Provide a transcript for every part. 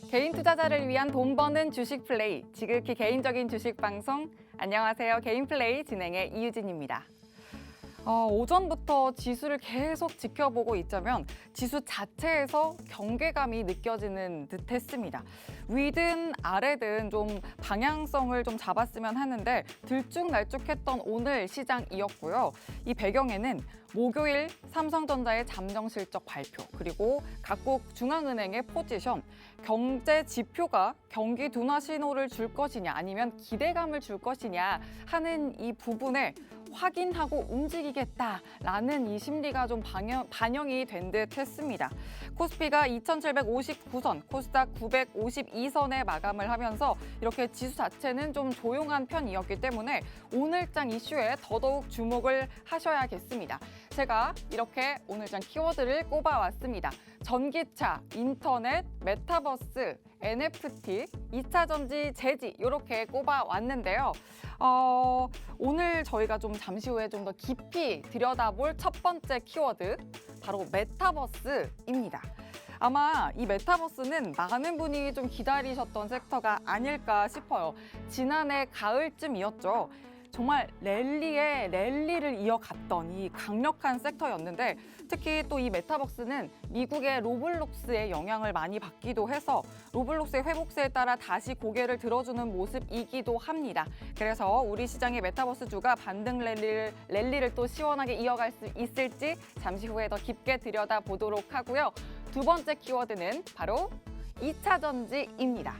개인 투자자를 위한 돈 버는 주식 플레이, 지극히 개인적인 주식 방송. 안녕하세요. 개인 플레이 진행의 이유진입니다. 오전부터 지수를 계속 지켜보고 있자면 지수 자체에서 경계감이 느껴지는 듯 했습니다. 위든 아래든 좀 방향성을 좀 잡았으면 하는데 들쭉날쭉했던 오늘 시장이었고요. 이 배경에는 목요일 삼성전자의 잠정 실적 발표, 그리고 각국 중앙은행의 포지션, 경제 지표가 경기 둔화 신호를 줄 것이냐 아니면 기대감을 줄 것이냐 하는 이 부분에 확인하고 움직이겠다라는 이 심리가 좀 반영이 된 듯 했습니다. 코스피가 2,759선, 코스닥 952선에 마감을 하면서 이렇게 지수 자체는 좀 조용한 편이었기 때문에 오늘장 이슈에 더더욱 주목을 하셔야겠습니다. 제가 이렇게 오늘장 키워드를 꼽아왔습니다. 전기차, 인터넷, 메타버스, NFT, 2차 전지, 재지 이렇게 꼽아왔는데요. 오늘 저희가 좀 잠시 후에 좀 더 깊이 들여다볼 첫 번째 키워드, 바로 메타버스입니다. 아마 이 메타버스는 많은 분이 좀 기다리셨던 섹터가 아닐까 싶어요. 지난해 가을쯤이었죠. 정말 랠리에 랠리를 이어갔던 이 강력한 섹터였는데 특히 또 이 메타버스는 미국의 로블록스의 영향을 많이 받기도 해서 로블록스의 회복세에 따라 다시 고개를 들어주는 모습이기도 합니다. 그래서 우리 시장의 메타버스주가 반등 랠리를 또 시원하게 이어갈 수 있을지 잠시 후에 더 깊게 들여다보도록 하고요. 두 번째 키워드는 바로 2차 전지입니다.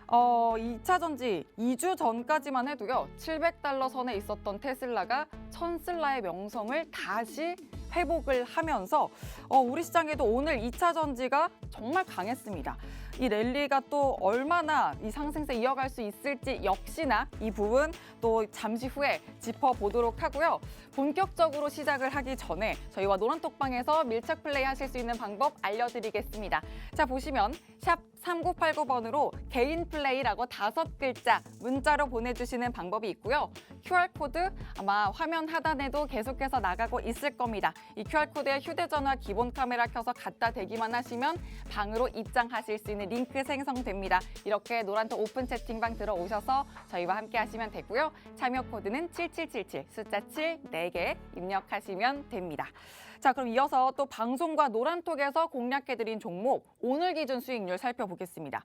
2차 전지 2주 전까지만 해도요. $700 선에 있었던 테슬라가 천슬라의 명성을 다시 회복을 하면서 우리 시장에도 오늘 2차 전지가 정말 강했습니다. 이 랠리가 또 얼마나 이 상승세 이어갈 수 있을지 역시나 이 부분 또 잠시 후에 짚어보도록 하고요. 본격적으로 시작을 하기 전에 저희와 노란톡방에서 밀착 플레이 하실 수 있는 방법 알려드리겠습니다. 자, 보시면 샵 3989번으로 개인 플레이라고 5글자 문자로 보내주시는 방법이 있고요. QR코드 아마 화면 하단에도 계속해서 나가고 있을 겁니다. 이 QR코드에 휴대전화 기본 카메라 켜서 갖다 대기만 하시면 방으로 입장하실 수 있는 링크 생성됩니다. 이렇게 노란톡 오픈 채팅방 들어오셔서 저희와 함께 하시면 되고요. 참여 코드는 7777, 숫자 7, 4개 입력하시면 됩니다. 자, 그럼 이어서 또 방송과 노란톡에서 공략해드린 종목, 오늘 기준 수익률 살펴보겠습니다.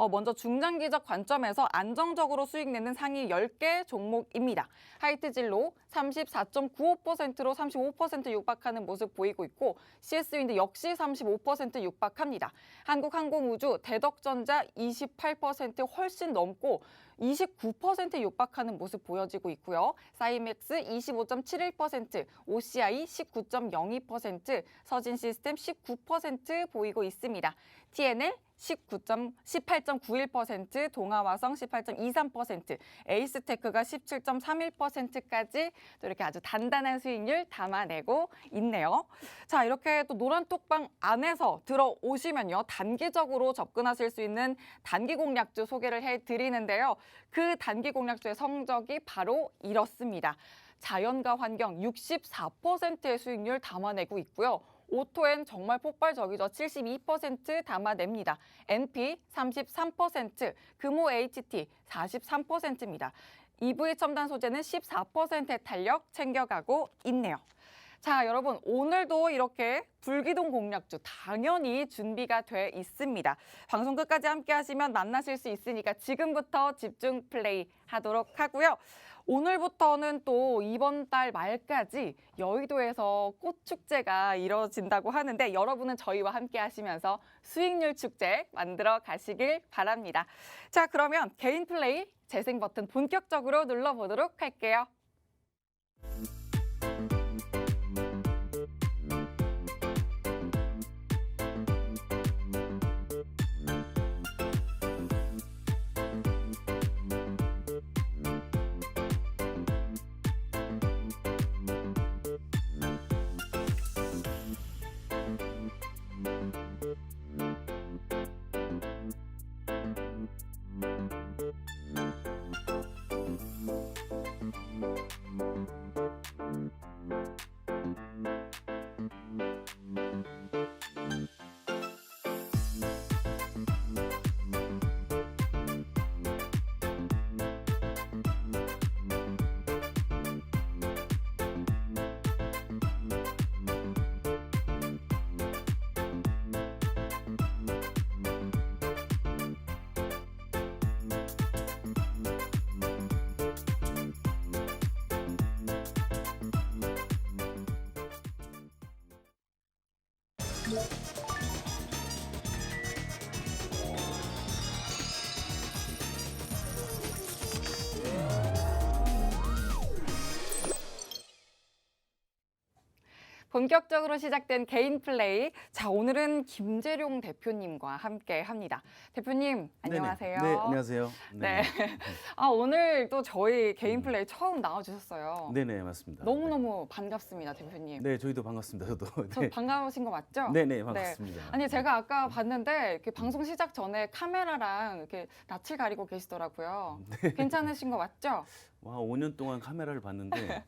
먼저 중장기적 관점에서 안정적으로 수익 내는 상위 10개 종목입니다. 하이트진로 34.95%로 35% 육박하는 모습 보이고 있고 CS윈드 역시 35% 육박합니다. 한국항공우주, 대덕전자 28% 훨씬 넘고 29% 육박하는 모습 보여지고 있고요. 사이맥스 25.71%, OCI 19.02%, 서진시스템 19% 보이고 있습니다. TNL 18.91%, 동아화성 18.23%, 에이스테크가 17.31%까지 또 이렇게 아주 단단한 수익률 담아내고 있네요. 자, 이렇게 또 노란톡방 안에서 들어오시면요. 단기적으로 접근하실 수 있는 단기 공략주 소개를 해드리는데요. 그 단기 공략주의 성적이 바로 이렇습니다. 자연과 환경 64%의 수익률 담아내고 있고요. 오토엔 정말 폭발적이죠. 72% 담아냅니다. NP 33%, 금호 HT 43%입니다. EV 첨단 소재는 14%의 탄력 챙겨가고 있네요. 자, 여러분 오늘도 이렇게 불기동 공략주 당연히 준비가 돼 있습니다. 방송 끝까지 함께 하시면 만나실 수 있으니까 지금부터 집중 플레이 하도록 하고요. 오늘부터는 또 이번 달 말까지 여의도에서 꽃축제가 이뤄진다고 하는데 여러분은 저희와 함께 하시면서 수익률 축제 만들어 가시길 바랍니다. 자, 그러면 개인 플레이 재생 버튼 본격적으로 눌러보도록 할게요. 본격적으로 시작된 개인 플레이. 자, 오늘은 김재룡 대표님과 함께 합니다. 대표님, 안녕하세요. 네네. 네, 안녕하세요. 네. 오늘 또 저희 개인 플레이 처음 나와주셨어요. 네네, 맞습니다. 너무너무 반갑습니다, 대표님. 네, 저희도 반갑습니다. 저도. 저 네. 반가우신 거 맞죠? 네네, 반갑습니다. 아니, 제가 아까 봤는데 이렇게 방송 시작 전에 카메라랑 이렇게 낯을 가리고 계시더라고요. 괜찮으신 거 맞죠? 와, 5년 동안 카메라를 봤는데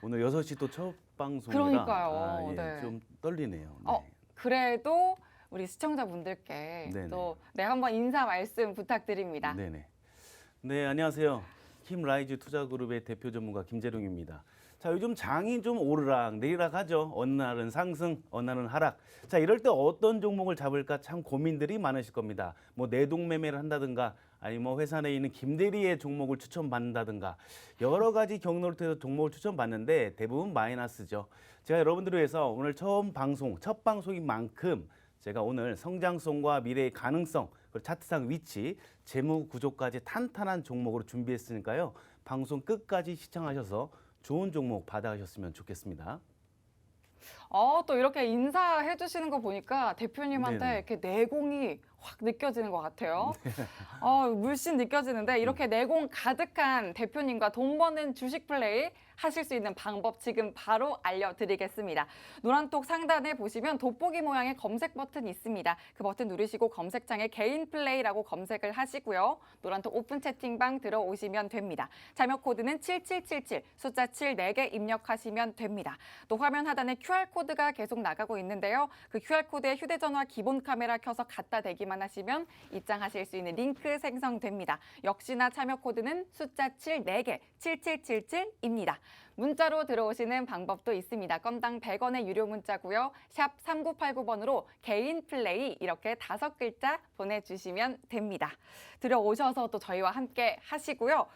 오늘 6시 또 첫 방송이라 그러니까요. 예, 네. 좀 떨리네요. 네. 그래도 우리 시청자분들께 네네. 또 한번 인사 말씀 부탁드립니다. 네네. 네, 안녕하세요. 힘라이즈 투자그룹의 대표 전문가 김재룡입니다. 자, 요즘 장이 좀 오르락 내리락 하죠. 어느 날은 상승, 어느 날은 하락. 자, 이럴 때 어떤 종목을 잡을까 참 고민들이 많으실 겁니다. 뭐 내동매매를 한다든가 아니 뭐 회사 내에 있는 김대리의 종목을 추천받는다든가 여러 가지 경로를 통해서 종목을 추천받는데 대부분 마이너스죠. 제가 여러분들을 위해서 오늘 첫 방송인 만큼 제가 오늘 성장성과 미래의 가능성, 그리고 차트상 위치, 재무 구조까지 탄탄한 종목으로 준비했으니까요. 방송 끝까지 시청하셔서 좋은 종목 받아가셨으면 좋겠습니다. 또 이렇게 인사해 주시는 거 보니까 대표님한테 네네. 이렇게 내공이 확 느껴지는 것 같아요. 물씬 느껴지는데 이렇게 내공 가득한 대표님과 돈 버는 주식 플레이 하실 수 있는 방법 지금 바로 알려드리겠습니다. 노란톡 상단에 보시면 돋보기 모양의 검색 버튼이 있습니다. 그 버튼 누르시고 검색창에 개인 플레이라고 검색을 하시고요. 노란톡 오픈 채팅방 들어오시면 됩니다. 자료 코드는 7777, 숫자 7 4개 입력하시면 됩니다. 또 화면 하단에 QR코드가 계속 나가고 있는데요. 그 QR코드에 휴대전화 기본 카메라 켜서 갖다 대기만 하시면 입장하실 수 있는 링크 생성됩니다. 역시나 참여 코드는 숫자 7 4개, 7777입니다. 문자로 들어오시는 방법도 있습니다. 건당 100원의 유료 문자고요. 샵 3989번으로 개인 플레이 이렇게 5글자 보내주시면 됩니다. 들어오셔서 또 저희와 함께 하시고요.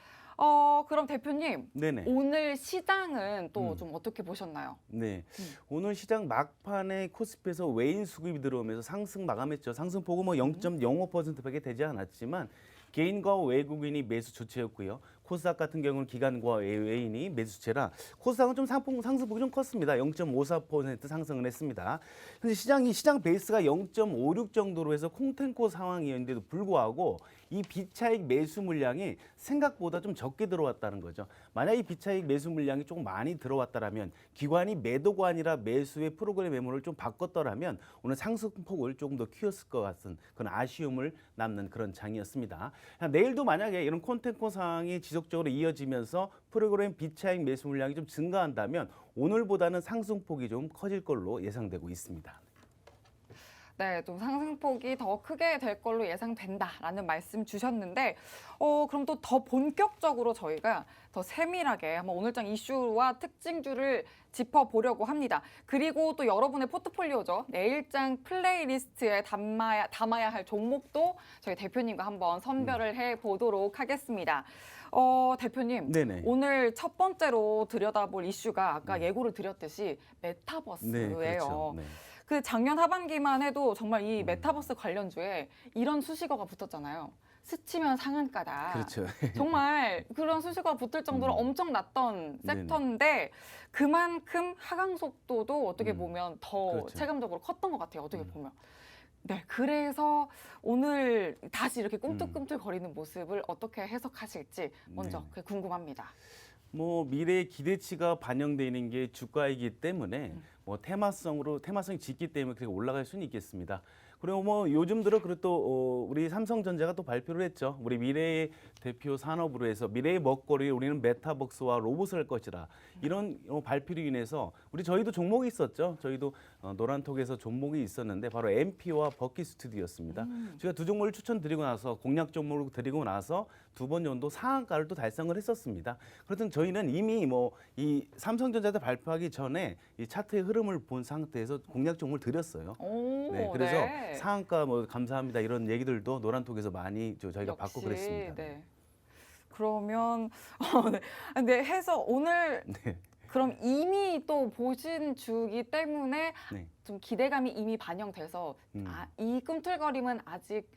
그럼 대표님, 네네. 오늘 시장은 또 좀 어떻게 보셨나요? 네, 오늘 시장 막판에 코스피에서 외인 수급이 들어오면서 상승 마감했죠. 상승폭은 뭐 0.05%밖에 되지 않았지만 개인과 외국인이 매수 주체였고요. 코스닥 같은 경우는 기관과 외인이 매수 주체라 코스닥은 좀 상승폭이 좀 컸습니다. 0.54% 상승을 했습니다. 근데 시장 베이스가 0.56 정도로 해서 콩텐코 상황이었는데도 불구하고 이 비차익 매수 물량이 생각보다 좀 적게 들어왔다는 거죠. 만약 이 비차익 매수 물량이 조금 많이 들어왔다라면 기관이 매도가 아니라 매수의 프로그램 매물을 좀 바꿨더라면 오늘 상승폭을 조금 더 키웠을 것 같은 그런 아쉬움을 남는 그런 장이었습니다. 내일도 만약에 이런 콘텐코 상황이 지속적으로 이어지면서 프로그램 비차익 매수 물량이 좀 증가한다면 오늘보다는 상승폭이 좀 커질 걸로 예상되고 있습니다. 네, 좀 상승폭이 더 크게 될 걸로 예상된다라는 말씀 주셨는데, 그럼 또 더 본격적으로 저희가 더 세밀하게 한번 오늘장 이슈와 특징주를 짚어보려고 합니다. 그리고 또 여러분의 포트폴리오죠. 내일장 플레이리스트에 담아야 할 종목도 저희 대표님과 한번 선별을 해보도록 하겠습니다. 대표님, 네네. 오늘 첫 번째로 들여다볼 이슈가 아까 예고를 드렸듯이 네, 메타버스예요. 그렇죠. 네. 그 작년 하반기만 해도 정말 이 메타버스 관련주에 이런 수식어가 붙었잖아요. 스치면 상한가다. 그렇죠. 정말 그런 수식어가 붙을 정도로 엄청 났던 네네. 섹터인데 그만큼 하강 속도도 어떻게 보면 더 그렇죠. 체감적으로 컸던 것 같아요. 어떻게 보면. 네, 그래서 오늘 다시 이렇게 꿈틀꿈틀거리는 모습을 어떻게 해석하실지 먼저 네. 그게 궁금합니다. 뭐 미래의 기대치가 반영되는 게 주가이기 때문에 뭐 테마성이 짙기 때문에 그렇게 올라갈 수는 있겠습니다. 그리고 뭐 요즘 들어 그리고 또 우리 삼성전자가 또 발표를 했죠. 우리 미래의 대표 산업으로 해서 미래의 먹거리 우리는 메타버스와 로봇을 할 것이라 이런 발표로 인해서 저희도 종목이 있었죠. 저희도 노란톡에서 종목이 있었는데 바로 MP와 버킷 스튜디오였습니다. 제가 두 종목을 추천드리고 나서 공략 종목을 드리고 나서 두 번 정도 상한가를 또 달성을 했었습니다. 그렇든 저희는 이미 뭐 이 삼성전자도 발표하기 전에 이 차트의 흐름을 본 상태에서 공략 종목을 드렸어요. 오, 네, 그래서 네. 상한가 뭐 감사합니다 이런 얘기들도 노란톡에서 많이 저희가 받고 역시, 그랬습니다. 네. 그러면 네. 근데 해서 오늘 네. 그럼 이미 또 보신 주기 때문에 네. 좀 기대감이 이미 반영돼서 이 꿈틀거림은 아직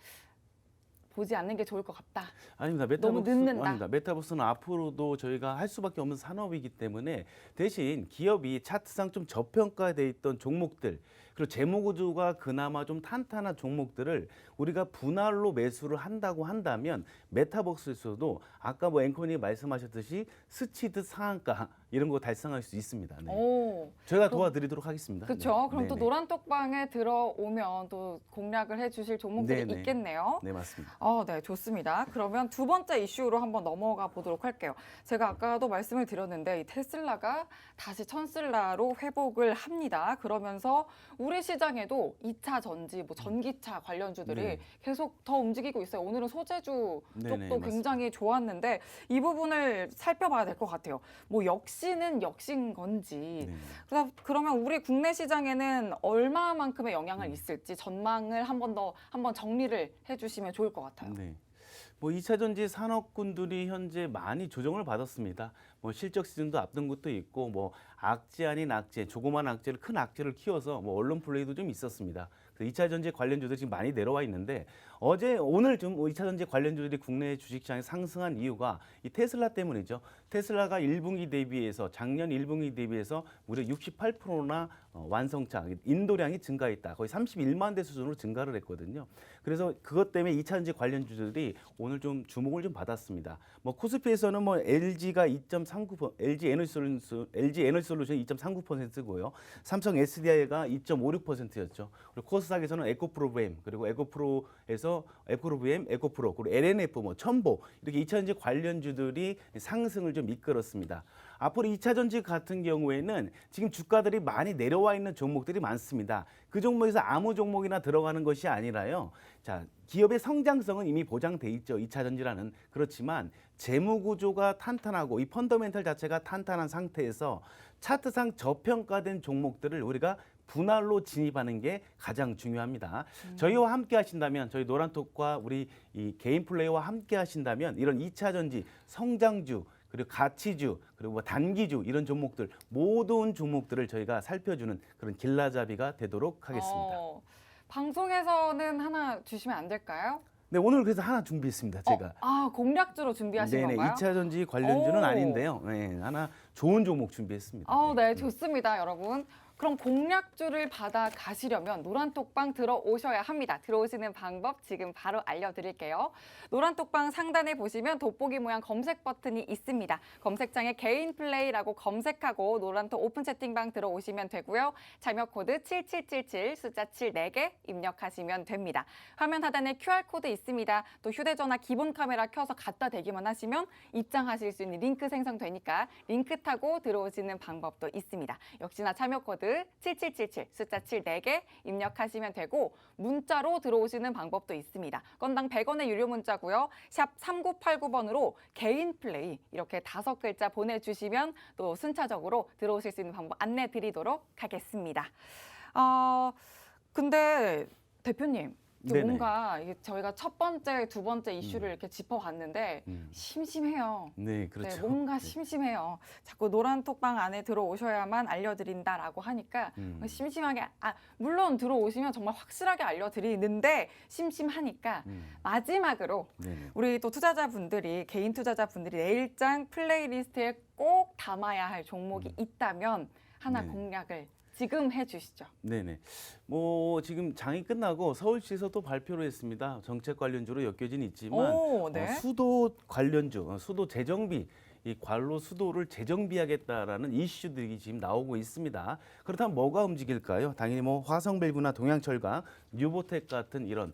보지 않는 게 좋을 것 같다. 아닙니다. 너무 늦는다. 아닙니다. 메타버스는 앞으로도 저희가 할 수밖에 없는 산업이기 때문에 대신 기업이 차트상 좀 저평가돼 있던 종목들 그리고 재무 구조가 그나마 좀 탄탄한 종목들을 우리가 분할로 매수를 한다고 한다면 메타버스에서도 아까 뭐 앵커님이 말씀하셨듯이 스치듯 상한가 이런 거 달성할 수 있습니다. 네. 오, 저희가 도와드리도록 하겠습니다. 그렇죠. 네. 그럼 또 네네. 노란톡방에 들어오면 또 공략을 해주실 종목들이 네네. 있겠네요. 네, 맞습니다. 네, 좋습니다. 그러면 두 번째 이슈로 한번 넘어가 보도록 할게요. 제가 아까도 말씀을 드렸는데 이 테슬라가 다시 천슬라로 회복을 합니다. 그러면서 우리 시장에도 2차 전지, 뭐 전기차 관련주들이 네. 계속 더 움직이고 있어요. 오늘은 소재주 네네, 쪽도 맞습니다. 굉장히 좋았는데 이 부분을 살펴봐야 될 것 같아요. 뭐 역시는 역신 건지. 네. 그러면 우리 국내 시장에는 얼마만큼의 영향을 있을지 전망을 한번 정리를 해주시면 좋을 것 같아요. 네. 뭐 2차 전지 산업군들이 현재 많이 조정을 받았습니다. 뭐 실적 시즌도 앞둔 것도 있고 뭐 악재 아닌 악재, 조그만 악재를 큰 악재를 키워서 뭐 언론 플레이도 좀 있었습니다. 그래서 2차 전지 관련주들이 지금 많이 내려와 있는데 오늘 좀 2차 전지 관련주들이 국내 주식시장에 상승한 이유가 이 테슬라 때문이죠. 테슬라가 1분기 대비해서 작년 1분기 대비해서 무려 68%나 완성차 인도량이 증가했다. 거의 31만 대 수준으로 증가를 했거든요. 그래서 그것 때문에 2차 전지 관련주들이 오늘 좀 주목을 좀 받았습니다. 뭐 코스피에서는 뭐 LG가 2.39%, LG 에너지솔루션이 2.39%고요. 삼성 SDI가 2.56%였죠. 그리고 코스닥에서는 에코프로비엠 그리고 에코프로에서 에코프로비엠, 에코프로 그리고 LNF 뭐 첨보 이렇게 2차 전지 관련주들이 상승을 좀 이끌었습니다. 앞으로 2차 전지 같은 경우에는 지금 주가들이 많이 내려와 있는 종목들이 많습니다. 그 종목에서 아무 종목이나 들어가는 것이 아니라요. 자, 기업의 성장성은 이미 보장돼 있죠. 2차 전지라는. 그렇지만 재무 구조가 탄탄하고 이 펀더멘털 자체가 탄탄한 상태에서 차트상 저평가된 종목들을 우리가 분할로 진입하는 게 가장 중요합니다. 저희와 함께 하신다면 저희 노란톡과 우리 이 개인 플레이와 함께 하신다면 이런 2차 전지 성장주 그리고 가치주 그리고 뭐 단기주 이런 종목들 모든 종목들을 저희가 살펴주는 그런 길라잡이가 되도록 하겠습니다. 방송에서는 하나 주시면 안 될까요? 네, 오늘 그래서 하나 준비했습니다. 제가. 공략주로 준비하신 네네, 건가요? 2차 전지 관련주는 오. 아닌데요. 네, 하나 좋은 종목 준비했습니다. 네, 좋습니다, 여러분. 그럼 공략주를 받아 가시려면 노란톡방 들어오셔야 합니다. 들어오시는 방법 지금 바로 알려드릴게요. 노란톡방 상단에 보시면 돋보기 모양 검색 버튼이 있습니다. 검색창에 개인 플레이라고 검색하고 노란톡 오픈 채팅방 들어오시면 되고요. 참여 코드 7777 숫자 7 4개 입력하시면 됩니다. 화면 하단에 QR코드 있습니다. 또 휴대전화 기본 카메라 켜서 갖다 대기만 하시면 입장하실 수 있는 링크 생성되니까 링크 타고 들어오시는 방법도 있습니다. 역시나 참여 코드 7777 숫자 7 4개 입력하시면 되고 문자로 들어오시는 방법도 있습니다. 건당 100원의 유료 문자고요. 샵 3989번으로 개인 플레이 이렇게 5글자 보내주시면 또 순차적으로 들어오실 수 있는 방법 안내 드리도록 하겠습니다. 근데 대표님 네네. 뭔가 이게 저희가 첫 번째, 두 번째 이슈를 이렇게 짚어봤는데 심심해요. 네, 그렇죠. 네, 뭔가 네. 심심해요. 자꾸 노란톡방 안에 들어오셔야만 알려드린다라고 하니까 심심하게 물론 들어오시면 정말 확실하게 알려드리는데 심심하니까 마지막으로 네네. 우리 또 투자자분들이 개인 투자자분들이 내일장 플레이리스트에 꼭 담아야 할 종목이 있다면 하나 네. 공략을 지금 해주시죠. 네네. 뭐 지금 장이 끝나고 서울시에서도 발표를 했습니다. 정책 관련주로 엮여진 있지만 네. 수도 관련주, 수도 재정비 이 관로 수도를 재정비하겠다라는 이슈들이 지금 나오고 있습니다. 그렇다면 뭐가 움직일까요? 당연히 뭐 화성밸브나 동양철강, 뉴보텍 같은 이런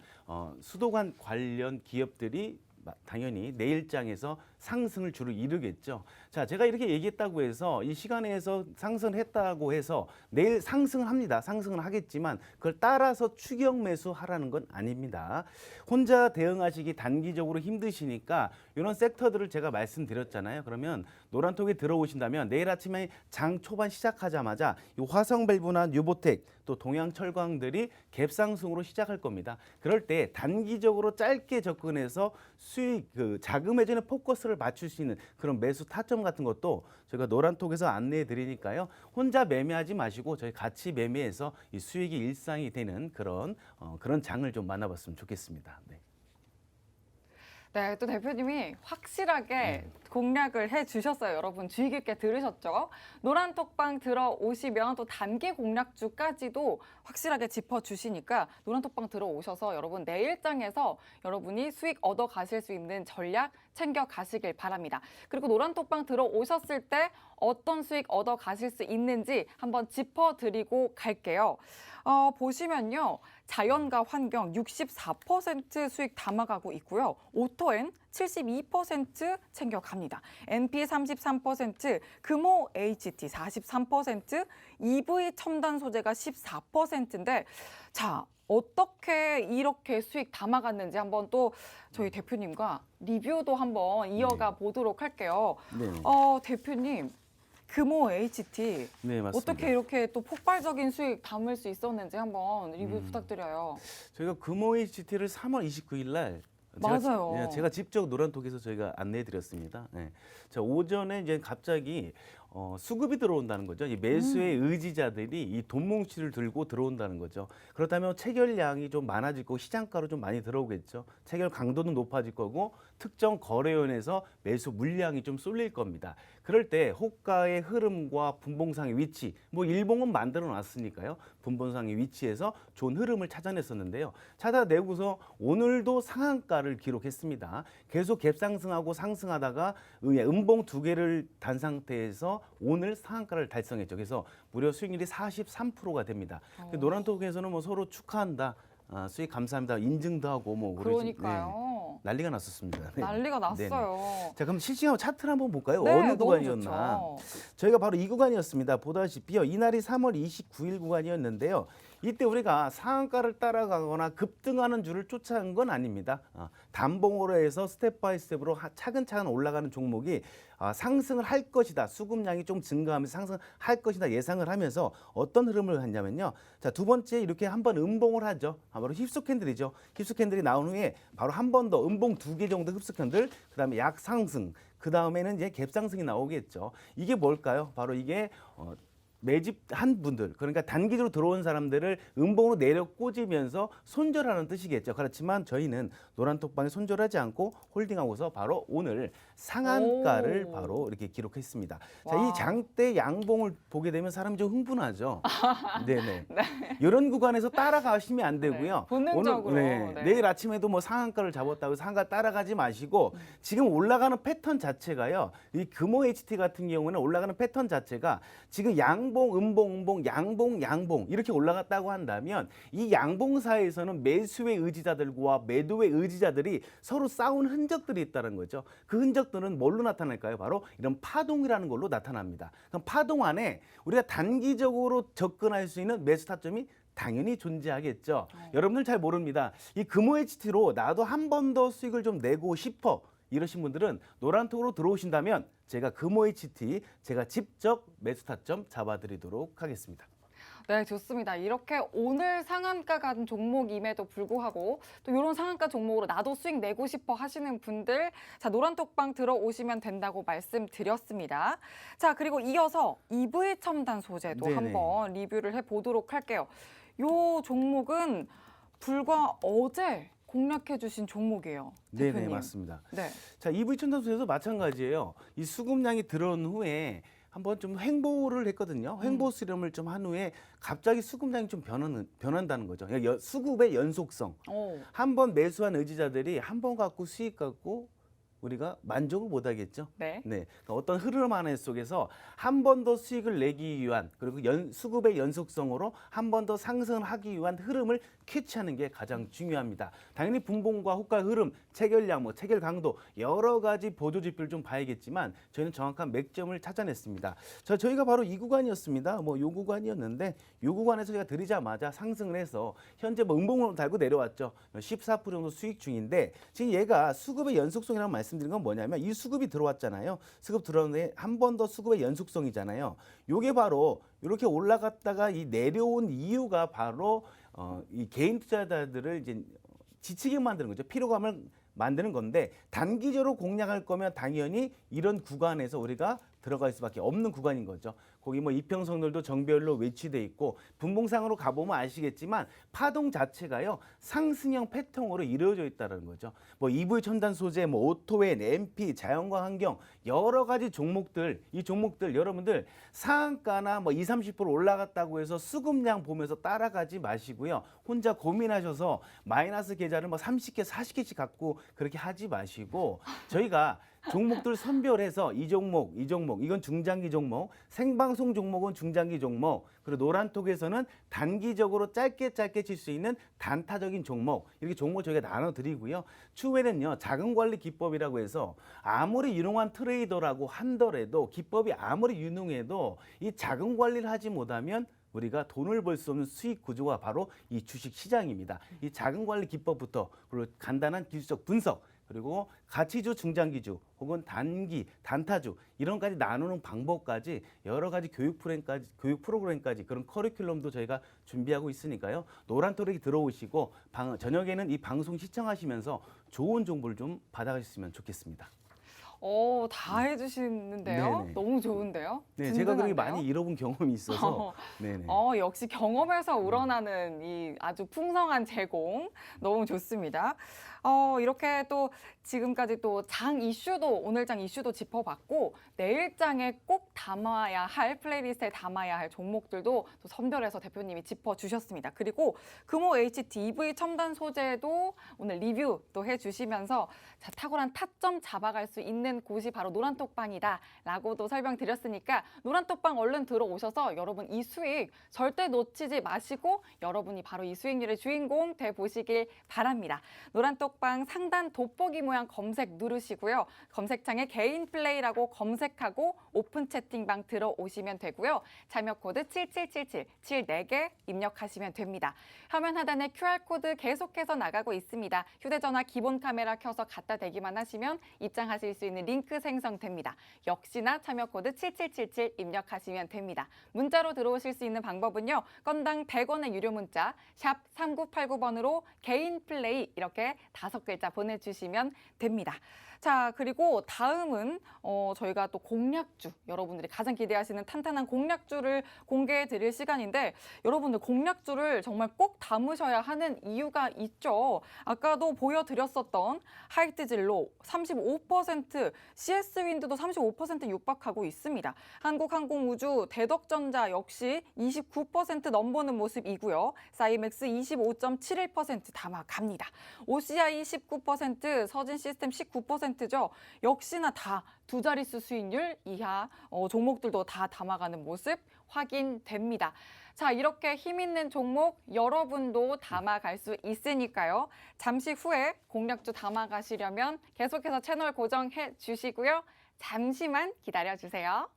수도관 관련 기업들이 당연히 내일장에서 상승을 주로 이루겠죠. 자, 제가 이렇게 얘기했다고 해서 이 시간에서 상승했다고 해서 내일 상승을 합니다. 상승을 하겠지만 그걸 따라서 추격 매수하라는 건 아닙니다. 혼자 대응하시기 단기적으로 힘드시니까 이런 섹터들을 제가 말씀드렸잖아요. 그러면 노란톡에 들어오신다면 내일 아침에 장 초반 시작하자마자 이 화성밸브나 뉴보텍 또 동양철강들이 갭상승으로 시작할 겁니다. 그럴 때 단기적으로 짧게 접근해서 수익 자금해주는 포커스 코스를 맞출 수 있는 그런 매수 타점 같은 것도 저희가 노란톡에서 안내해 드리니까요. 혼자 매매하지 마시고 저희 같이 매매해서 이 수익이 일상이 되는 그런 장을 좀 만나봤으면 좋겠습니다. 네. 네, 또 대표님이 확실하게 공략을 해주셨어요. 여러분 주의 깊게 들으셨죠? 노란톡방 들어오시면 또 단기 공략주까지도 확실하게 짚어주시니까 노란톡방 들어오셔서 여러분 내일장에서 여러분이 수익 얻어 가실 수 있는 전략 챙겨 가시길 바랍니다. 그리고 노란톡방 들어오셨을 때 어떤 수익 얻어 가실 수 있는지 한번 짚어드리고 갈게요. 보시면요. 자연과 환경 64% 수익 담아가고 있고요. 오토엔 72% 챙겨갑니다. NP 33%, 금호 HT 43%, EV 첨단 소재가 14%인데 자, 어떻게 이렇게 수익 담아갔는지 한번 또 저희 대표님과 리뷰도 한번 이어가 보도록 할게요. 네. 대표님. 금호 HT 네, 맞습니다. 어떻게 이렇게 또 폭발적인 수익 담을 수 있었는지 한번 리뷰 부탁드려요. 저희가 금호 HT를 3월 29일 날 맞아요. 제가 직접 노란톡에서 저희가 안내해 드렸습니다. 네. 자, 오전에 이제 갑자기 수급이 들어온다는 거죠. 이 매수의 의지자들이 이 돈 뭉치를 들고 들어온다는 거죠. 그렇다면 체결량이 좀 많아질 거고 시장가로 좀 많이 들어오겠죠. 체결 강도는 높아질 거고 특정 거래원에서 매수 물량이 좀 쏠릴 겁니다. 그럴 때 호가의 흐름과 분봉상의 위치, 뭐 일봉은 만들어 놨으니까요. 분봉상의 위치에서 좋은 흐름을 찾아냈었는데요. 찾아내고서 오늘도 상한가를 기록했습니다. 계속 갭상승하고 상승하다가 음봉 두 개를 단 상태에서 오늘 상한가를 달성했죠. 그래서 무려 수익률이 43%가 됩니다. 노란톡에서는 뭐 서로 축하한다. 수익 감사합니다. 인증도 하고 뭐 그러니까요. 난리가 났었습니다. 네. 난리가 네네. 났어요. 자, 그럼 실시간 차트를 한번 볼까요? 네, 어느 너무 구간이었나? 좋죠. 저희가 바로 이 구간이었습니다. 보다시피요. 이날이 3월 29일 구간이었는데요. 이때 우리가 상한가를 따라가거나 급등하는 줄을 쫓아간 건 아닙니다. 단봉으로 해서 스텝 바이 스텝으로 차근차근 올라가는 종목이 상승을 할 것이다. 수급량이 좀 증가하면서 상승할 것이다 예상을 하면서 어떤 흐름을 했냐면요. 자, 두 번째 이렇게 한번 음봉을 하죠. 바로 힙속 캔들이죠. 힙속 캔들이 나온 후에 바로 한 번 더 음봉 두 개 정도 흡속 캔들, 그다음에 약상승, 그다음에는 이제 갭상승이 나오겠죠. 이게 뭘까요? 바로 이게 매집한 분들, 그러니까 단기적으로 들어온 사람들을 음봉으로 내려 꽂으면서 손절하는 뜻이겠죠. 그렇지만 저희는 노란톡방에 손절하지 않고 홀딩하고서 바로 오늘 상한가를 바로 이렇게 기록했습니다. 자, 와. 이 장대 양봉을 보게 되면 사람이 좀 흥분하죠. 네네. 이런 구간에서 따라가시면 안 되고요. 네, 본능적으로. 오늘, 네. 내일 아침에도 뭐 상한가를 잡았다고 상한가 따라가지 마시고 지금 올라가는 패턴 자체가요. 이 금호 HT 같은 경우는 올라가는 패턴 자체가 지금 양봉, 음봉, 양봉, 양봉 이렇게 올라갔다고 한다면 이 양봉사에서는 매수의 의지자들과 매도의 의지자들이 서로 싸운 흔적들이 있다는 거죠. 그 흔적들은 뭘로 나타날까요? 바로 이런 파동이라는 걸로 나타납니다. 그럼 파동 안에 우리가 단기적으로 접근할 수 있는 매수 타점이 당연히 존재하겠죠. 여러분들 잘 모릅니다. 이 금호 HT로 나도 한 번 더 수익을 좀 내고 싶어. 이러신 분들은 노란톡으로 들어오신다면 제가 금호 HT 제가 직접 매수 타점 잡아드리도록 하겠습니다. 네, 좋습니다. 이렇게 오늘 상한가 간 종목임에도 불구하고 또 이런 상한가 종목으로 나도 수익 내고 싶어 하시는 분들 자 노란톡방 들어오시면 된다고 말씀드렸습니다. 자 그리고 이어서 EV 첨단 소재도 네네. 한번 리뷰를 해보도록 할게요. 이 종목은 불과 어제 공략해 주신 종목이에요. 네네, 대표님. 맞습니다. 네. 자, EV 첨단소에도 마찬가지예요. 이 수급량이 들어온 후에 한번 좀 횡보를 했거든요. 횡보 수렴을 좀 한 후에 갑자기 수급량이 좀 변한다는 거죠. 그러니까 수급의 연속성. 오. 한 번 매수한 의지자들이 한 번 갖고 수익 갖고 우리가 만족을 못 하겠죠. 네. 네, 그러니까 어떤 흐름 안에 속에서 한 번 더 수익을 내기 위한 그리고 수급의 연속성으로 한 번 더 상승을 하기 위한 흐름을 캐치하는 게 가장 중요합니다. 당연히 분봉과 호가 흐름, 체결량, 뭐 체결 강도 여러 가지 보조 지표를 좀 봐야겠지만 저희는 정확한 맥점을 찾아냈습니다. 자, 저희가 바로 이 구간이었습니다. 뭐 요 구간이었는데 요 구간에서 제가 들이자마자 상승을 해서 현재 뭐 음봉으로 달고 내려왔죠. 14% 정도 수익 중인데 지금 얘가 수급의 연속성이라고 말씀드린 건 뭐냐면 이 수급이 들어왔잖아요. 수급 들어오는데 한 번 더 수급의 연속성이잖아요. 요게 바로 이렇게 올라갔다가 이 내려온 이유가 바로 이 개인 투자자들을 이제 지치게 만드는 거죠. 피로감을 만드는 건데 단기적으로 공략할 거면 당연히 이런 구간에서 우리가 들어갈 수밖에 없는 구간인 거죠. 거기 뭐 이평선들도 정배열로 외치돼 있고 분봉상으로 가보면 아시겠지만 파동 자체가요 상승형 패턴으로 이루어져 있다는 거죠. 뭐 EV 첨단 소재, 뭐 오토엔, MP, 자연과 환경 여러 가지 종목들 이 종목들 여러분들 상한가나 뭐 20~30% 올라갔다고 해서 수급량 보면서 따라가지 마시고요. 혼자 고민하셔서 마이너스 계좌를 뭐 30개, 40개씩 갖고 그렇게 하지 마시고 저희가 종목들 선별해서 이 종목, 이건 중장기 종목, 생방송 종목은 중장기 종목, 그리고 노란톡에서는 단기적으로 짧게 칠 수 있는 단타적인 종목, 이렇게 종목 저희가 나눠드리고요. 추후에는요, 자금 관리 기법이라고 해서 아무리 유능한 트레이더라고 한더라도 기법이 아무리 유능해도 이 자금 관리를 하지 못하면 우리가 돈을 벌 수 없는 수익 구조가 바로 이 주식 시장입니다. 이 자금 관리 기법부터 그리고 간단한 기술적 분석 그리고 가치주, 중장기주 혹은 단기, 단타주 이런까지 나누는 방법까지 여러 가지 교육 프로그램까지 그런 커리큘럼도 저희가 준비하고 있으니까요. 노란토렉이 들어오시고 저녁에는 이 방송 시청하시면서 좋은 정보를 좀 받아가셨으면 좋겠습니다. 다 해주시는데요. 네네. 너무 좋은데요. 네, 제가 그렇게 든든한데요? 많이 잃어본 경험이 있어서. 네네. 역시 경험에서 우러나는 이 아주 풍성한 제공 너무 좋습니다. 이렇게 또 지금까지 또 장 이슈도 오늘 장 이슈도 짚어봤고 내일장에 꼭 담아야 할 플레이리스트에 담아야 할 종목들도 또 선별해서 대표님이 짚어주셨습니다. 그리고 금호 HT EV 첨단 소재도 오늘 리뷰 또 해주시면서 자, 탁월한 타점 잡아갈 수 있는 곳이 바로 노란톡방이다라고도 설명드렸으니까 노란톡방 얼른 들어오셔서 여러분 이 수익 절대 놓치지 마시고 여러분이 바로 이 수익률의 주인공 돼 보시길 바랍니다. 노란톡방 상단 돋보기 모양 검색 누르시고요. 검색창에 개인 플레이라고 검색하고 오픈 채팅방 들어오시면 되고요. 참여 코드 7777 74개 입력하시면 됩니다. 화면 하단에 QR코드 계속해서 나가고 있습니다. 휴대전화 기본 카메라 켜서 갖다 대기만 하시면 입장하실 수 있는 링크 생성됩니다. 역시나 참여 코드 7777 입력하시면 됩니다. 문자로 들어오실 수 있는 방법은요. 건당 100원의 유료 문자 샵 3989번으로 개인 플레이 이렇게 5글자 보내주시면 됩니다. 자, 그리고 다음은 저희가 또 공략주, 여러분들이 가장 기대하시는 탄탄한 공략주를 공개해 드릴 시간인데 여러분들 공략주를 정말 꼭 담으셔야 하는 이유가 있죠. 아까도 보여드렸었던 하이트진로 35%, CS윈드도 35% 육박하고 있습니다. 한국항공우주, 대덕전자 역시 29% 넘보는 모습이고요. 사이맥스 25.71% 담아갑니다. OCI 19%, 서진시스템 19%죠. 역시나 다 두 자릿수 수익률 이하 종목들도 다 담아가는 모습 확인됩니다. 자, 이렇게 힘 있는 종목 여러분도 담아갈 수 있으니까요. 잠시 후에 공략주 담아가시려면 계속해서 채널 고정해 주시고요. 잠시만 기다려주세요.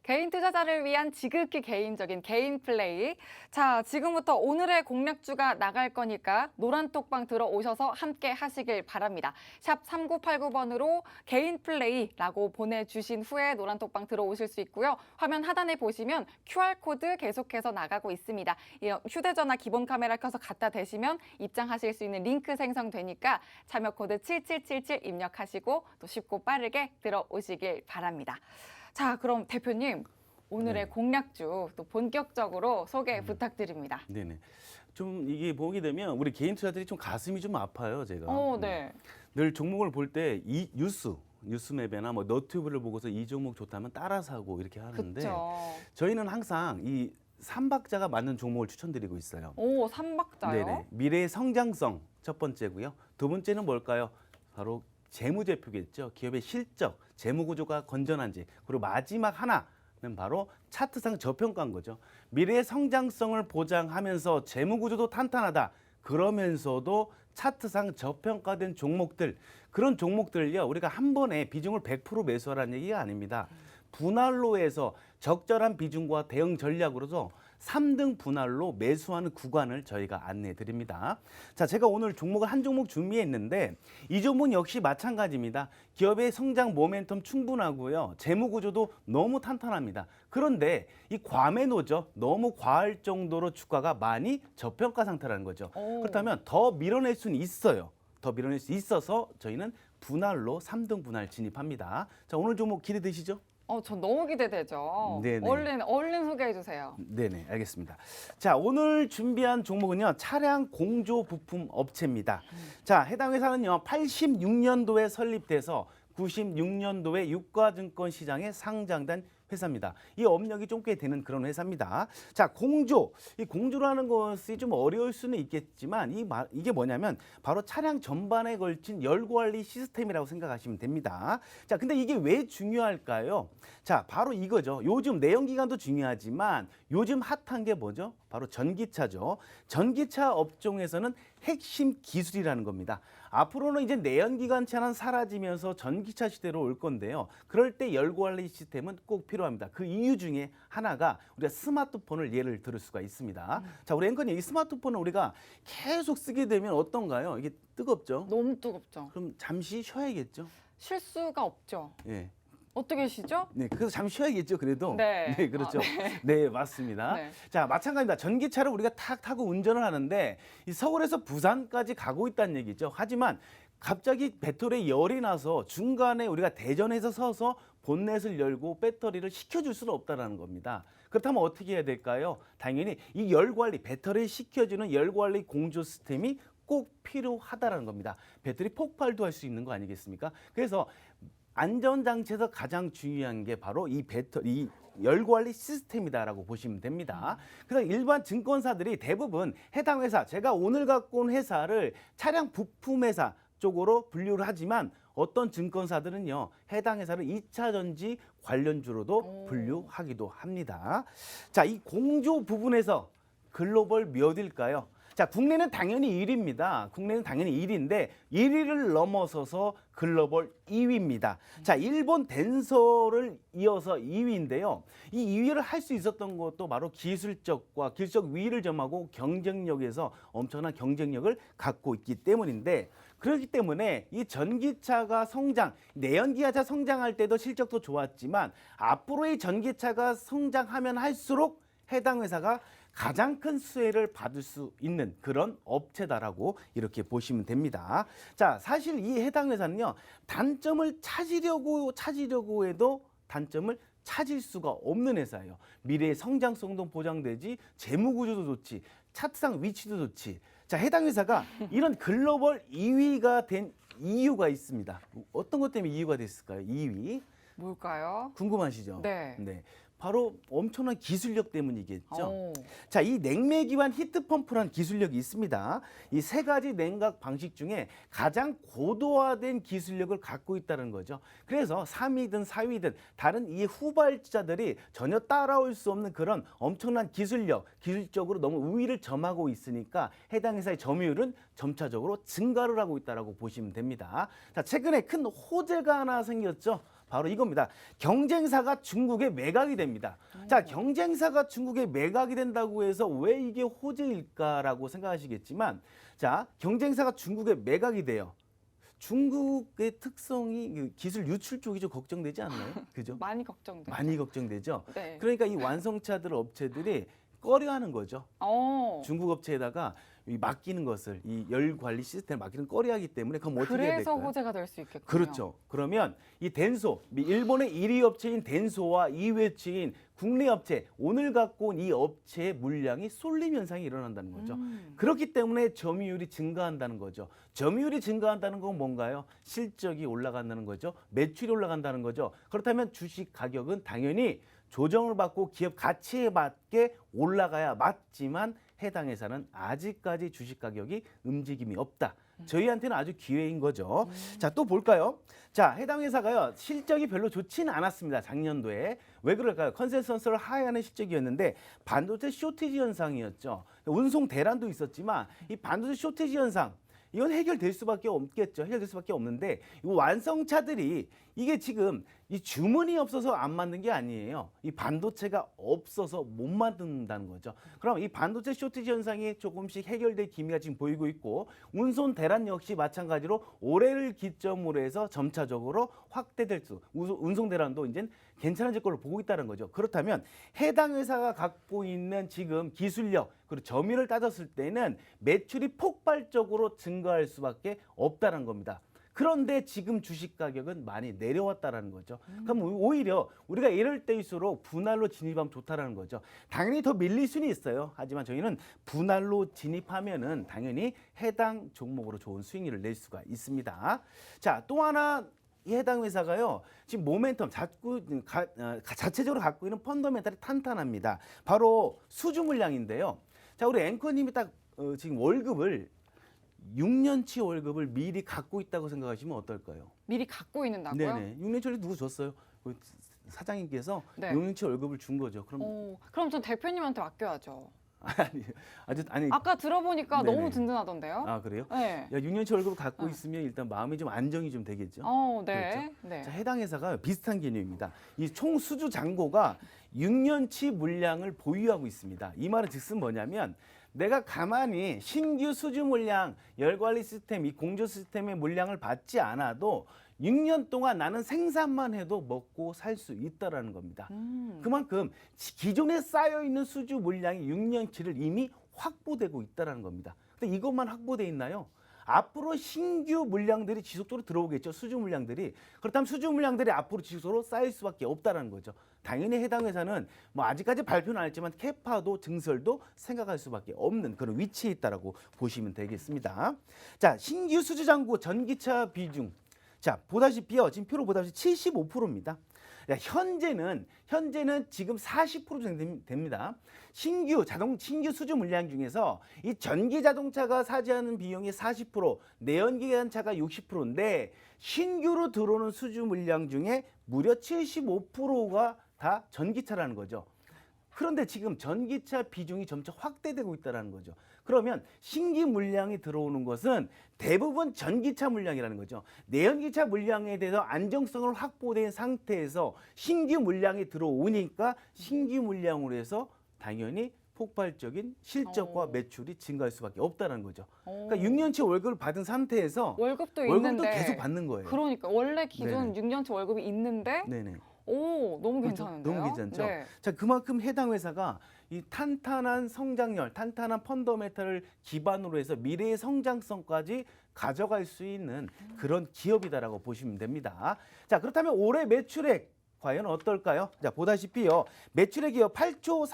개인 투자자를 위한 지극히 개인적인 개인 플레이. 자, 지금부터 오늘의 공략주가 나갈 거니까 노란톡방 들어오셔서 함께 하시길 바랍니다. 샵 3989번으로 개인 플레이라고 보내주신 후에 노란톡방 들어오실 수 있고요. 화면 하단에 보시면 QR코드 계속해서 나가고 있습니다. 휴대전화 기본 카메라 켜서 갖다 대시면 입장하실 수 있는 링크 생성되니까 참여 코드 7777 입력하시고 또 쉽고 빠르게 들어오시길 바랍니다. 자, 그럼 대표님, 오늘의 네. 공략주 또 본격적으로 소개 부탁드립니다. 네네. 좀 이게 보게 되면 우리 개인 투자들이 좀 가슴이 좀 아파요, 제가. 네. 늘 종목을 볼 때 이 뉴스맵이나 뭐 너튜브를 보고서 이 종목 좋다면 따라 사고 이렇게 하는데 그렇죠. 저희는 항상 이 삼박자가 맞는 종목을 추천드리고 있어요. 오, 삼박자요? 네네. 미래의 성장성 첫 번째고요. 두 번째는 뭘까요? 바로 재무제표겠죠. 기업의 실적, 재무구조가 건전한지. 그리고 마지막 하나는 바로 차트상 저평가인 거죠. 미래의 성장성을 보장하면서 재무구조도 탄탄하다. 그러면서도 차트상 저평가된 종목들, 그런 종목들을요, 우리가 한 번에 비중을 100% 매수하라는 얘기가 아닙니다. 분할로 해서 적절한 비중과 대응 전략으로서 3등 분할로 매수하는 구간을 저희가 안내해 드립니다. 자, 제가 오늘 종목을 한 종목 준비했는데 이 종목 역시 마찬가지입니다. 기업의 성장 모멘텀 충분하고요. 재무 구조도 너무 탄탄합니다. 그런데 이 과매도죠. 너무 과할 정도로 주가가 많이 저평가 상태라는 거죠. 오. 그렇다면 더 밀어낼 수는 있어요. 더 밀어낼 수 있어서 저희는 분할로 3등 분할 진입합니다. 자, 오늘 종목 기대되시죠? 전 너무 기대되죠. 네네. 얼른 소개해 주세요. 네네, 알겠습니다. 자, 오늘 준비한 종목은요, 차량 공조 부품 업체입니다. 자, 해당 회사는요, 86년도에 설립돼서 96년도에 유가증권 시장에 상장된 회사입니다. 이 업력이 좀 꽤 되는 그런 회사입니다. 자, 공조. 이 공조라는 것이 좀 어려울 수는 있겠지만 이게 뭐냐면 바로 차량 전반에 걸친 열관리 시스템이라고 생각하시면 됩니다. 자, 근데 이게 왜 중요할까요? 자, 바로 이거죠. 요즘 내연기관도 중요하지만 요즘 핫한 게 뭐죠? 바로 전기차죠. 전기차 업종에서는 핵심 기술이라는 겁니다. 앞으로는 이제 내연기관차는 사라지면서 전기차 시대로 올 건데요. 그럴 때 열관리 시스템은 꼭 필요합니다. 그 이유 중에 하나가 우리가 스마트폰을 예를 들을 수가 있습니다. 자, 우리 앵커님, 이 스마트폰을 우리가 계속 쓰게 되면 어떤가요? 이게 뜨겁죠? 너무 뜨겁죠. 그럼 잠시 쉬어야겠죠? 쉴 수가 없죠. 예. 어떻게 쉬죠? 네, 그래서 잠시 쉬어야겠죠, 그래도. 네. 그렇죠. 네, 맞습니다. 네. 자, 마찬가지입니다. 전기차를 우리가 탁 타고 운전을 하는데 이 서울에서 부산까지 가고 있다는 얘기죠. 하지만 갑자기 배터리에 열이 나서 중간에 우리가 대전에서 서서 본넷을 열고 배터리를 식혀줄 수는 없다는 겁니다. 그렇다면 어떻게 해야 될까요? 당연히 이 열관리, 배터리를 식혀주는 열관리 공조 시스템이 꼭 필요하다는 겁니다. 배터리 폭발도 할 수 있는 거 아니겠습니까? 그래서 안전장치에서 가장 중요한 게 바로 이 배터리 열관리 시스템이다라고 보시면 됩니다. 그래서 일반 증권사들이 대부분 해당 회사, 제가 오늘 갖고 온 회사를 차량 부품 회사 쪽으로 분류를 하지만 어떤 증권사들은요, 해당 회사를 2차 전지 관련주로도 분류하기도 합니다. 자, 이 공조 부분에서 글로벌 몇 위일까요? 자, 국내는 당연히 1위입니다. 국내는 당연히 1위인데 1위를 넘어서서 글로벌 2위입니다. 자, 일본 덴소를 이어서 2위인데요. 이 2위를 할 수 있었던 것도 바로 기술적 위를 점하고 경쟁력에서 엄청난 경쟁력을 갖고 있기 때문인데, 그렇기 때문에 이 전기차가 내연기관차 성장할 때도 실적도 좋았지만 앞으로의 전기차가 성장하면 할수록 해당 회사가 가장 큰 수혜를 받을 수 있는 그런 업체다라고 이렇게 보시면 됩니다. 자, 사실 이 해당 회사는요, 단점을 찾으려고 해도 단점을 찾을 수가 없는 회사예요. 미래의 성장성도 보장되지, 재무 구조도 좋지, 차트상 위치도 좋지. 자, 해당 회사가 이런 글로벌 2위가 된 이유가 있습니다. 어떤 것 때문에 이유가 됐을까요? 2위. 뭘까요? 궁금하시죠? 네. 바로 엄청난 기술력 때문이겠죠. 오. 자, 이 냉매기관 히트펌프란 기술력이 있습니다. 이 세 가지 냉각 방식 중에 가장 고도화된 기술력을 갖고 있다는 거죠. 그래서 3위든 4위든 다른 이 후발주자들이 전혀 따라올 수 없는 그런 엄청난 기술적으로 너무 우위를 점하고 있으니까 해당 회사의 점유율은 점차적으로 증가를 하고 있다고 보시면 됩니다. 자, 최근에 큰 호재가 하나 생겼죠. 바로 이겁니다. 경쟁사가 중국에 매각이 됩니다. 자, 경쟁사가 중국에 매각이 된다고 해서 왜 이게 호재일까라고 생각하시겠지만, 자, 경쟁사가 중국에 매각이 돼요. 중국의 특성이 기술 유출 쪽이 좀 걱정되지 않나요? 그죠? 많이 걱정돼요. 많이 걱정되죠. 네. 그러니까 이 완성차들 업체들이 꺼려하는 거죠. 어. 중국 업체에다가 이 맡기는 것을 이 열 관리 시스템을 맡기는 꺼려하기 때문에 그럼 어떻게 해야 그래서 될까요? 호재가 될 수 있겠군요. 그렇죠. 그러면 이 덴소, 일본의 1위 업체인 덴소와 2위 업체인 국내 업체, 오늘 갖고 온 이 업체의 물량이 쏠림 현상이 일어난다는 거죠. 그렇기 때문에 점유율이 증가한다는 거죠. 점유율이 증가한다는 건 뭔가요? 실적이 올라간다는 거죠. 매출이 올라간다는 거죠. 그렇다면 주식 가격은 당연히 조정을 받고 기업 가치에 맞게 올라가야 맞지만 해당 회사는 아직까지 주식 가격이 움직임이 없다. 저희한테는 아주 기회인 거죠. 자, 또 볼까요? 자, 해당 회사가요, 실적이 별로 좋지는 않았습니다. 작년도에. 왜 그럴까요? 컨센서스를 하회하는 실적이었는데 반도체 쇼티지 현상이었죠. 운송 대란도 있었지만 이 반도체 쇼티지 현상, 이건 해결될 수밖에 없겠죠. 해결될 수밖에 없는데 이 완성차들이 이게 지금 이 주문이 없어서 안 만든 게 아니에요. 이 반도체가 없어서 못 만든다는 거죠. 그럼 이 반도체 쇼티지 현상이 조금씩 해결될 기미가 지금 보이고 있고 운송 대란 역시 마찬가지로 올해를 기점으로 해서 점차적으로 확대될 수, 운송 대란도 이제 괜찮아질 걸로 보고 있다는 거죠. 그렇다면 해당 회사가 갖고 있는 지금 기술력 그리고 점유율을 따졌을 때는 매출이 폭발적으로 증가할 수밖에 없다는 겁니다. 그런데 지금 주식 가격은 많이 내려왔다라는 거죠. 그럼 오히려 우리가 이럴 때일수록 분할로 진입하면 좋다라는 거죠. 당연히 더 밀릴 수는 있어요. 하지만 저희는 분할로 진입하면은 당연히 해당 종목으로 좋은 수익률을 낼 수가 있습니다. 자, 또 하나 이 해당 회사가요, 지금 모멘텀 자체적으로 갖고 있는 펀더멘탈이 탄탄합니다. 바로 수주 물량인데요. 자, 우리 앵커님이 딱 지금 월급을 6년치 월급을 미리 갖고 있다고 생각하시면 어떨까요? 미리 갖고 있는다고요? 네네. 6년치 월급 누구 줬어요? 그 사장님께서 네. 6년치 월급을 준 거죠. 그럼 그럼 전 대표님한테 맡겨야죠. 아니. 아까 들어보니까 네네. 너무 든든하던데요? 아, 그래요? 네. 야, 6년치 월급을 갖고 있으면 일단 마음이 좀 안정이 좀 되겠죠. 네. 네. 자, 해당 회사가 비슷한 개념입니다. 이 총 수주 잔고가 6년치 물량을 보유하고 있습니다. 이 말은 즉슨 뭐냐면 내가 가만히 신규 수주 물량, 열관리 시스템, 이 공조 시스템의 물량을 받지 않아도 6년 동안 나는 생산만 해도 먹고 살 수 있다라는 겁니다. 그만큼 기존에 쌓여 있는 수주 물량이 6년치를 이미 확보되고 있다라는 겁니다. 근데 이것만 확보돼 있나요? 앞으로 신규 물량들이 지속적으로 들어오겠죠. 수주 물량들이. 그렇다면 수주 물량들이 앞으로 지속적으로 쌓일 수밖에 없다는 거죠. 당연히 해당 회사는 뭐 아직까지 발표는 안 했지만 캐파도 증설도 생각할 수밖에 없는 그런 위치에 있다라고 보시면 되겠습니다. 자, 신규 수주 잔고 전기차 비중. 자, 보다시피요. 지금 표로 보다시피 75%입니다. 현재는 지금 40% 정도 됩니다. 신규 수주 물량 중에서 이 전기 자동차가 차지하는 비용이 40%, 내연기관차가 60%인데 신규로 들어오는 수주 물량 중에 무려 75%가 다 전기차라는 거죠. 그런데 지금 전기차 비중이 점차 확대되고 있다는 거죠. 그러면 신규 물량이 들어오는 것은 대부분 전기차 물량이라는 거죠. 내연기차 물량에 대해서 안정성을 확보된 상태에서 신규 물량이 들어오니까 신규 물량으로 해서 당연히 폭발적인 실적과 매출이 증가할 수밖에 없다는 거죠. 그러니까 6년치 월급을 받은 상태에서 월급도 월급도 있는데 계속 받는 거예요. 그러니까 원래 기존 네네. 6년치 월급이 있는데 네네. 너무 그렇죠? 괜찮은데요? 너무 괜찮죠. 네. 자, 그만큼 해당 회사가 이 탄탄한 성장률, 탄탄한 펀더멘탈을 기반으로 해서 미래의 성장성까지 가져갈 수 있는 그런 기업이다라고 보시면 됩니다. 자, 그렇다면 올해 매출액 과연 어떨까요? 자, 보다시피요. 매출액이요. 8조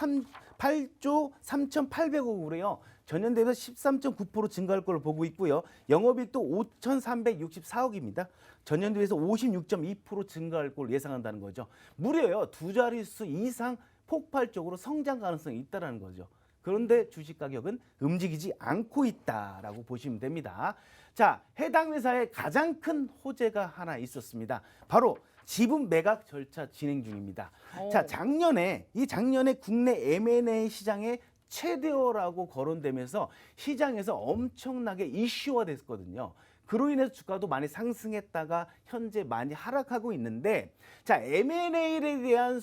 3,800억으로요. 전년 대비 13.9% 증가할 걸로 보고 있고요. 영업이익도 5,364억입니다. 전년 대비해서 56.2% 증가할 걸로 예상한다는 거죠. 무려요. 두 자릿수 이상 폭발적으로 성장 가능성이 있다는 거죠. 그런데 주식 가격은 움직이지 않고 있다라고 보시면 됩니다. 자, 해당 회사의 가장 큰 호재가 하나 있었습니다. 바로 지분 매각 절차 진행 중입니다. 자, 작년에 국내 M&A 시장에 최대어라고 거론되면서 시장에서 엄청나게 이슈화 됐거든요. 그로 인해서 주가도 많이 상승했다가 현재 많이 하락하고 있는데, 자, M&A에 대한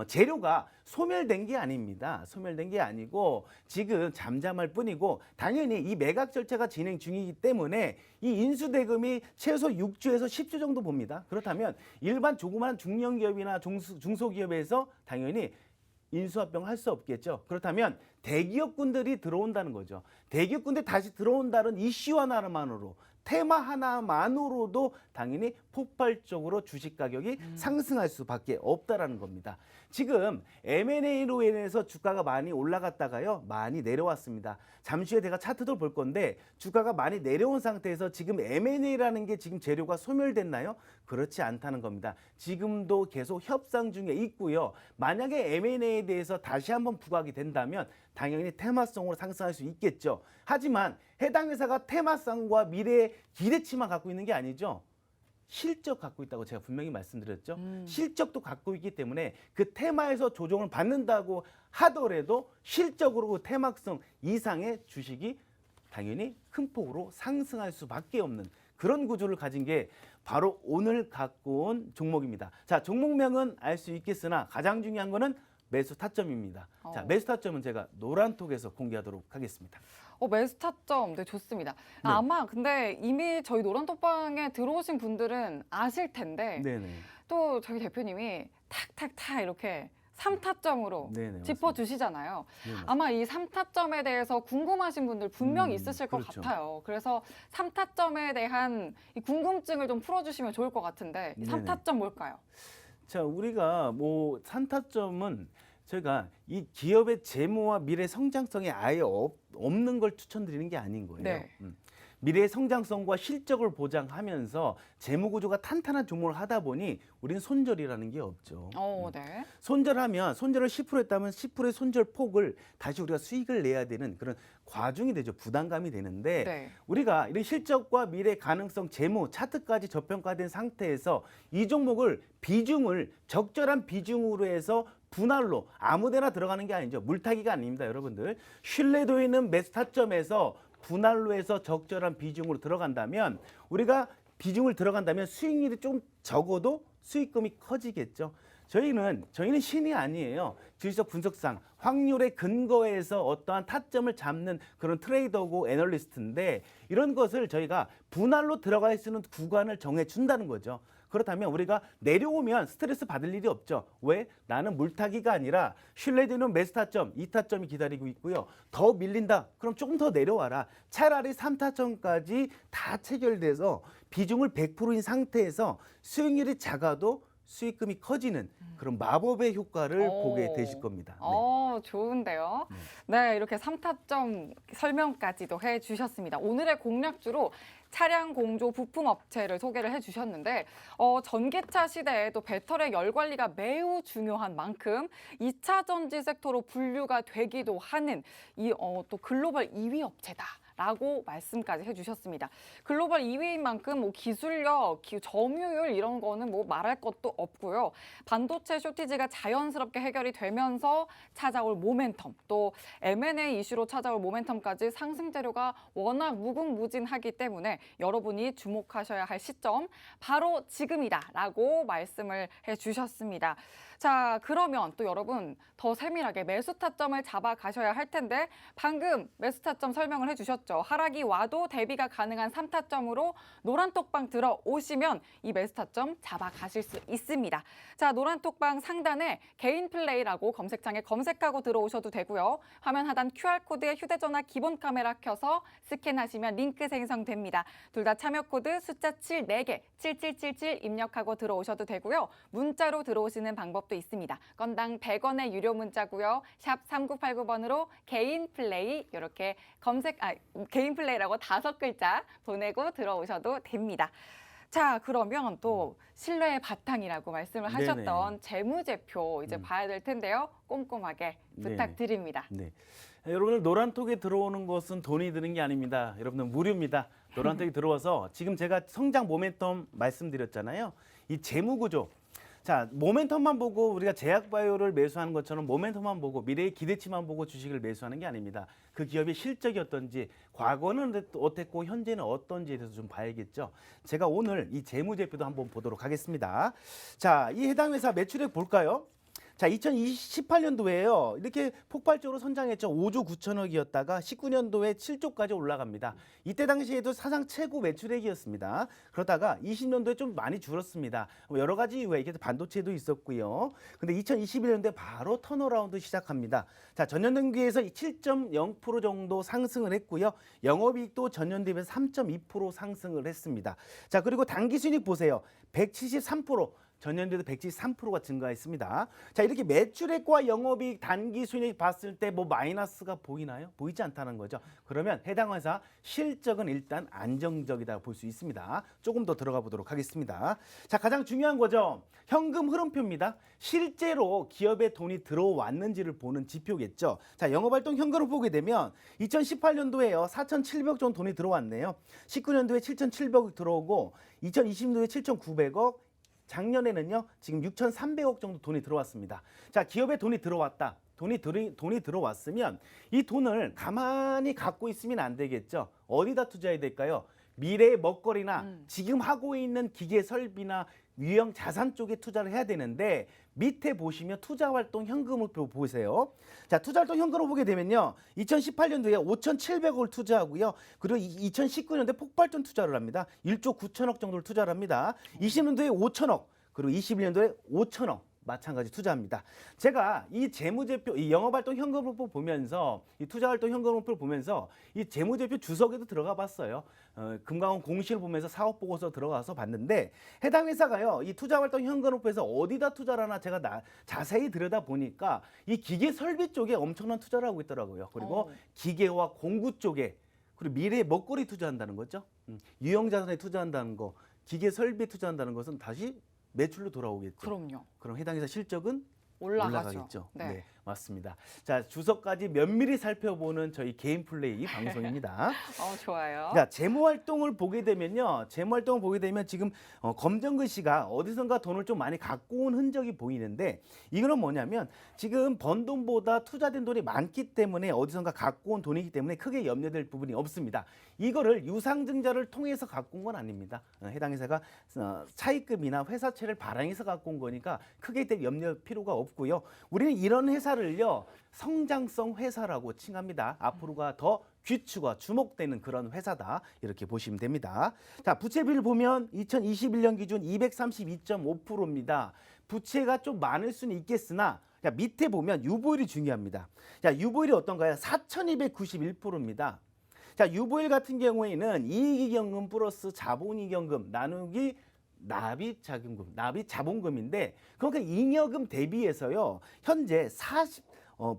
재료가 소멸된 게 아닙니다. 소멸된 게 아니고 지금 잠잠할 뿐이고, 당연히 이 매각 절차가 진행 중이기 때문에 이 인수대금이 최소 6조에서 10조 정도 봅니다. 그렇다면 일반 조그만 중견기업이나 중소기업에서 당연히 인수합병을 할 수 없겠죠. 그렇다면 대기업군들이 들어온다는 거죠. 대기업군들이 다시 들어온다는 이슈 하나만으로 테마 하나만으로도 당연히 폭발적으로 주식 가격이 상승할 수밖에 없다라는 겁니다. 지금 M&A로 인해서 주가가 많이 올라갔다가요, 많이 내려왔습니다. 잠시 후에 제가 차트도 볼 건데 주가가 많이 내려온 상태에서 지금 M&A라는 게 지금 재료가 소멸됐나요? 그렇지 않다는 겁니다. 지금도 계속 협상 중에 있고요. 만약에 M&A에 대해서 다시 한번 부각이 된다면 당연히 테마성으로 상승할 수 있겠죠. 하지만 해당 회사가 테마성과 미래의 기대치만 갖고 있는 게 아니죠. 실적 갖고 있다고 제가 분명히 말씀드렸죠. 실적도 갖고 있기 때문에 그 테마에서 조정을 받는다고 하더라도 실적으로 그 테마성 이상의 주식이 당연히 큰 폭으로 상승할 수밖에 없는 그런 구조를 가진 게 바로 오늘 갖고 온 종목입니다. 자, 종목명은 알 수 있겠으나 가장 중요한 거는 매수 타점입니다. 자, 매수 타점은 제가 노란톡에서 공개하도록 하겠습니다. 매수 타점, 네, 좋습니다. 네. 아마 근데 이미 저희 노란톡방에 들어오신 분들은 아실 텐데 네네. 또 저희 대표님이 탁탁탁 이렇게 3타점으로 네네, 짚어주시잖아요. 네네. 아마 이 3타점에 대해서 궁금하신 분들 분명히 있으실 것 그렇죠. 같아요. 그래서 3타점에 대한 이 궁금증을 좀 풀어주시면 좋을 것 같은데 이 네네. 3타점 뭘까요? 자, 우리가 뭐 산타점은 저희가 이 기업의 재무와 미래 성장성이 아예 없는 걸 추천드리는 게 아닌 거예요. 네. 미래의 성장성과 실적을 보장하면서 재무 구조가 탄탄한 종목을 하다 보니 우리는 손절이라는 게 없죠. 네. 손절하면 손절을 10% 했다면 10%의 손절 폭을 다시 우리가 수익을 내야 되는 그런 과중이 되죠. 부담감이 되는데 네. 우리가 이런 실적과 미래 가능성, 재무, 차트까지 저평가된 상태에서 이 종목을 비중을 적절한 비중으로 해서 분할로 아무데나 들어가는 게 아니죠. 물타기가 아닙니다, 여러분들. 신뢰도 있는 매수 타점에서 분할로 해서 적절한 비중으로 들어간다면 우리가 비중을 들어간다면 수익률이 좀 적어도 수익금이 커지겠죠. 저희는 신이 아니에요. 지리적 분석상 확률에 근거해서 어떠한 타점을 잡는 그런 트레이더고 애널리스트인데 이런 것을 저희가 분할로 들어갈 수 있는 구간을 정해 준다는 거죠. 그렇다면 우리가 내려오면 스트레스 받을 일이 없죠. 왜? 나는 물타기가 아니라 신뢰되는 매수 타점, 2타점이 기다리고 있고요. 더 밀린다. 그럼 조금 더 내려와라. 차라리 3타점까지 다 체결돼서 비중을 100%인 상태에서 수익률이 작아도 수익금이 커지는 그런 마법의 효과를 보게 되실 겁니다. 네. 좋은데요. 네, 이렇게 3타점 설명까지도 해주셨습니다. 오늘의 공략주로 차량 공조 부품 업체를 소개를 해주셨는데 전기차 시대에 또 배터리 열 관리가 매우 중요한 만큼 2차 전지 섹터로 분류가 되기도 하는 이 또 글로벌 2위 업체다. 라고 말씀까지 해주셨습니다. 글로벌 2위인 만큼 뭐 기술력, 점유율 이런 거는 뭐 말할 것도 없고요. 반도체 쇼티지가 자연스럽게 해결이 되면서 찾아올 모멘텀, 또 M&A 이슈로 찾아올 모멘텀까지 상승 재료가 워낙 무궁무진하기 때문에 여러분이 주목하셔야 할 시점 바로 지금이다라고 말씀을 해주셨습니다. 자, 그러면 또 여러분 더 세밀하게 매수 타점을 잡아 가셔야 할 텐데 방금 매수 타점 설명을 해주셨죠. 하락이 와도 대비가 가능한 3타점으로 노란톡방 들어오시면 이 매수 타점 잡아 가실 수 있습니다. 자, 노란톡방 상단에 개인 플레이라고 검색창에 검색하고 들어오셔도 되고요. 화면 하단 QR코드에 휴대전화 기본 카메라 켜서 스캔하시면 링크 생성됩니다. 둘 다 참여 코드 숫자 7 4개 7777 입력하고 들어오셔도 되고요. 문자로 들어오시는 방법도 있습니다. 건당 100원의 유료 문자고요. 샵 3989번으로 개인 플레이 이렇게 개인 플레이라고 5글자 보내고 들어오셔도 됩니다. 자, 그러면 또 신뢰의 바탕이라고 말씀을 하셨던 재무제표 이제 봐야 될 텐데요. 꼼꼼하게 부탁드립니다. 네. 여러분들 노란톡에 들어오는 것은 돈이 드는 게 아닙니다. 여러분들 무료입니다. 노란톡에 들어와서 지금 제가 성장 모멘텀 말씀드렸잖아요. 이 재무구조. 자, 모멘텀만 보고 우리가 제약바이오를 매수하는 것처럼 모멘텀만 보고 미래의 기대치만 보고 주식을 매수하는 게 아닙니다. 그 기업의 실적이 어떤지, 과거는 어땠고 현재는 어떤지에 대해서 좀 봐야겠죠. 제가 오늘 이 재무제표도 한번 보도록 하겠습니다. 자, 이 해당 회사 매출액 볼까요? 자, 2018년도에요. 이렇게 폭발적으로 성장했죠. 5조 9천억이었다가 19년도에 7조까지 올라갑니다. 이때 당시에도 사상 최고 매출액이었습니다. 그러다가 20년도에 좀 많이 줄었습니다. 뭐 여러 가지 이유가 이게 반도체도 있었고요. 근데 2021년도에 바로 턴어라운드 시작합니다. 자, 전년 동기에서 7.0% 정도 상승을 했고요. 영업이익도 전년 대비 3.2% 상승을 했습니다. 자, 그리고 당기순이익 보세요. 173%. 전년도에도 173%가 증가했습니다. 자, 이렇게 매출액과 영업이익, 단기순이익 봤을 때 뭐 마이너스가 보이나요? 보이지 않다는 거죠. 그러면 해당 회사 실적은 일단 안정적이다 볼 수 있습니다. 조금 더 들어가 보도록 하겠습니다. 자, 가장 중요한 거죠. 현금 흐름표입니다. 실제로 기업에 돈이 들어왔는지를 보는 지표겠죠. 자, 영업활동 현금을 보게 되면 2018년도에요. 4,700억 정도 돈이 들어왔네요. 19년도에 7,700억 들어오고 2020년도에 7,900억, 작년에는요, 지금 6,300억 정도 돈이 들어왔습니다. 자, 기업에 돈이 들어왔다. 돈이 들어왔으면 이 돈을 가만히 갖고 있으면 안 되겠죠. 어디다 투자해야 될까요? 미래의 먹거리나 지금 하고 있는 기계 설비나 유형 자산 쪽에 투자를 해야 되는데 밑에 보시면 투자활동 현금을 보세요. 자, 투자활동 현금을 보게 되면요. 2018년도에 5,700억을 투자하고요. 그리고 2019년도에 폭발적 투자를 합니다. 1조 9천억 정도를 투자를 합니다. 20년도에 5천억, 그리고 21년도에 5천억. 마찬가지 투자합니다. 제가 이 재무제표, 이 영업활동 현금흐름표 보면서, 이 투자활동 현금흐름표를 보면서 이 재무제표 주석에도 들어가 봤어요. 금강원 공시를 보면서 사업보고서 들어가서 봤는데 해당 회사가요, 이 투자활동 현금흐름표에서 어디다 투자를 하나 제가 자세히 들여다 보니까 이 기계 설비 쪽에 엄청난 투자를 하고 있더라고요. 그리고 기계와 공구 쪽에, 그리고 미래의 먹거리 투자한다는 거죠. 유형자산에 투자한다는 거, 기계 설비에 투자한다는 것은 다시 매출로 돌아오겠죠. 그럼요. 그럼 해당 회사 실적은 올라가죠. 올라가겠죠. 네. 맞습니다. 자, 주석까지 면밀히 살펴보는 저희 개인 플레이 방송입니다. 좋아요. 자, 재무활동을 보게 되면요. 재무활동을 보게 되면 지금 검정근 씨가 어디선가 돈을 좀 많이 갖고 온 흔적이 보이는데 이거는 뭐냐면 지금 번 돈보다 투자된 돈이 많기 때문에 어디선가 갖고 온 돈이기 때문에 크게 염려될 부분이 없습니다. 이거를 유상증자를 통해서 갖고 온 건 아닙니다. 해당 회사가 차입금이나 회사채를 발행해서 갖고 온 거니까 크게 염려할 필요가 없고요. 우리는 이런 회사를요, 성장성 회사라고 칭합니다. 앞으로가 더 귀추가 주목되는 그런 회사다, 이렇게 보시면 됩니다. 자, 부채비를 보면 2021년 기준 232.5%입니다. 부채가 좀 많을 수는 있겠으나 자, 밑에 보면 유보율이 중요합니다. 자, 유보율이 어떤가요? 4,291%입니다. 자, 유보율 같은 경우에는 이익이익연금 플러스 자본이익연금 나누기 납입자금금, 납입자본금인데 그러니까 잉여금 대비해서요, 현재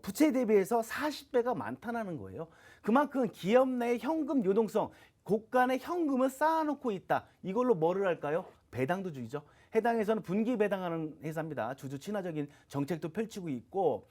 부채 대비해서 40배가 많다는 거예요. 그만큼 기업 내 현금 유동성, 곳간에 현금을 쌓아놓고 있다. 이걸로 뭐를 할까요? 배당도 주죠. 해당 회사는 분기 배당하는 회사입니다. 주주 친화적인 정책도 펼치고 있고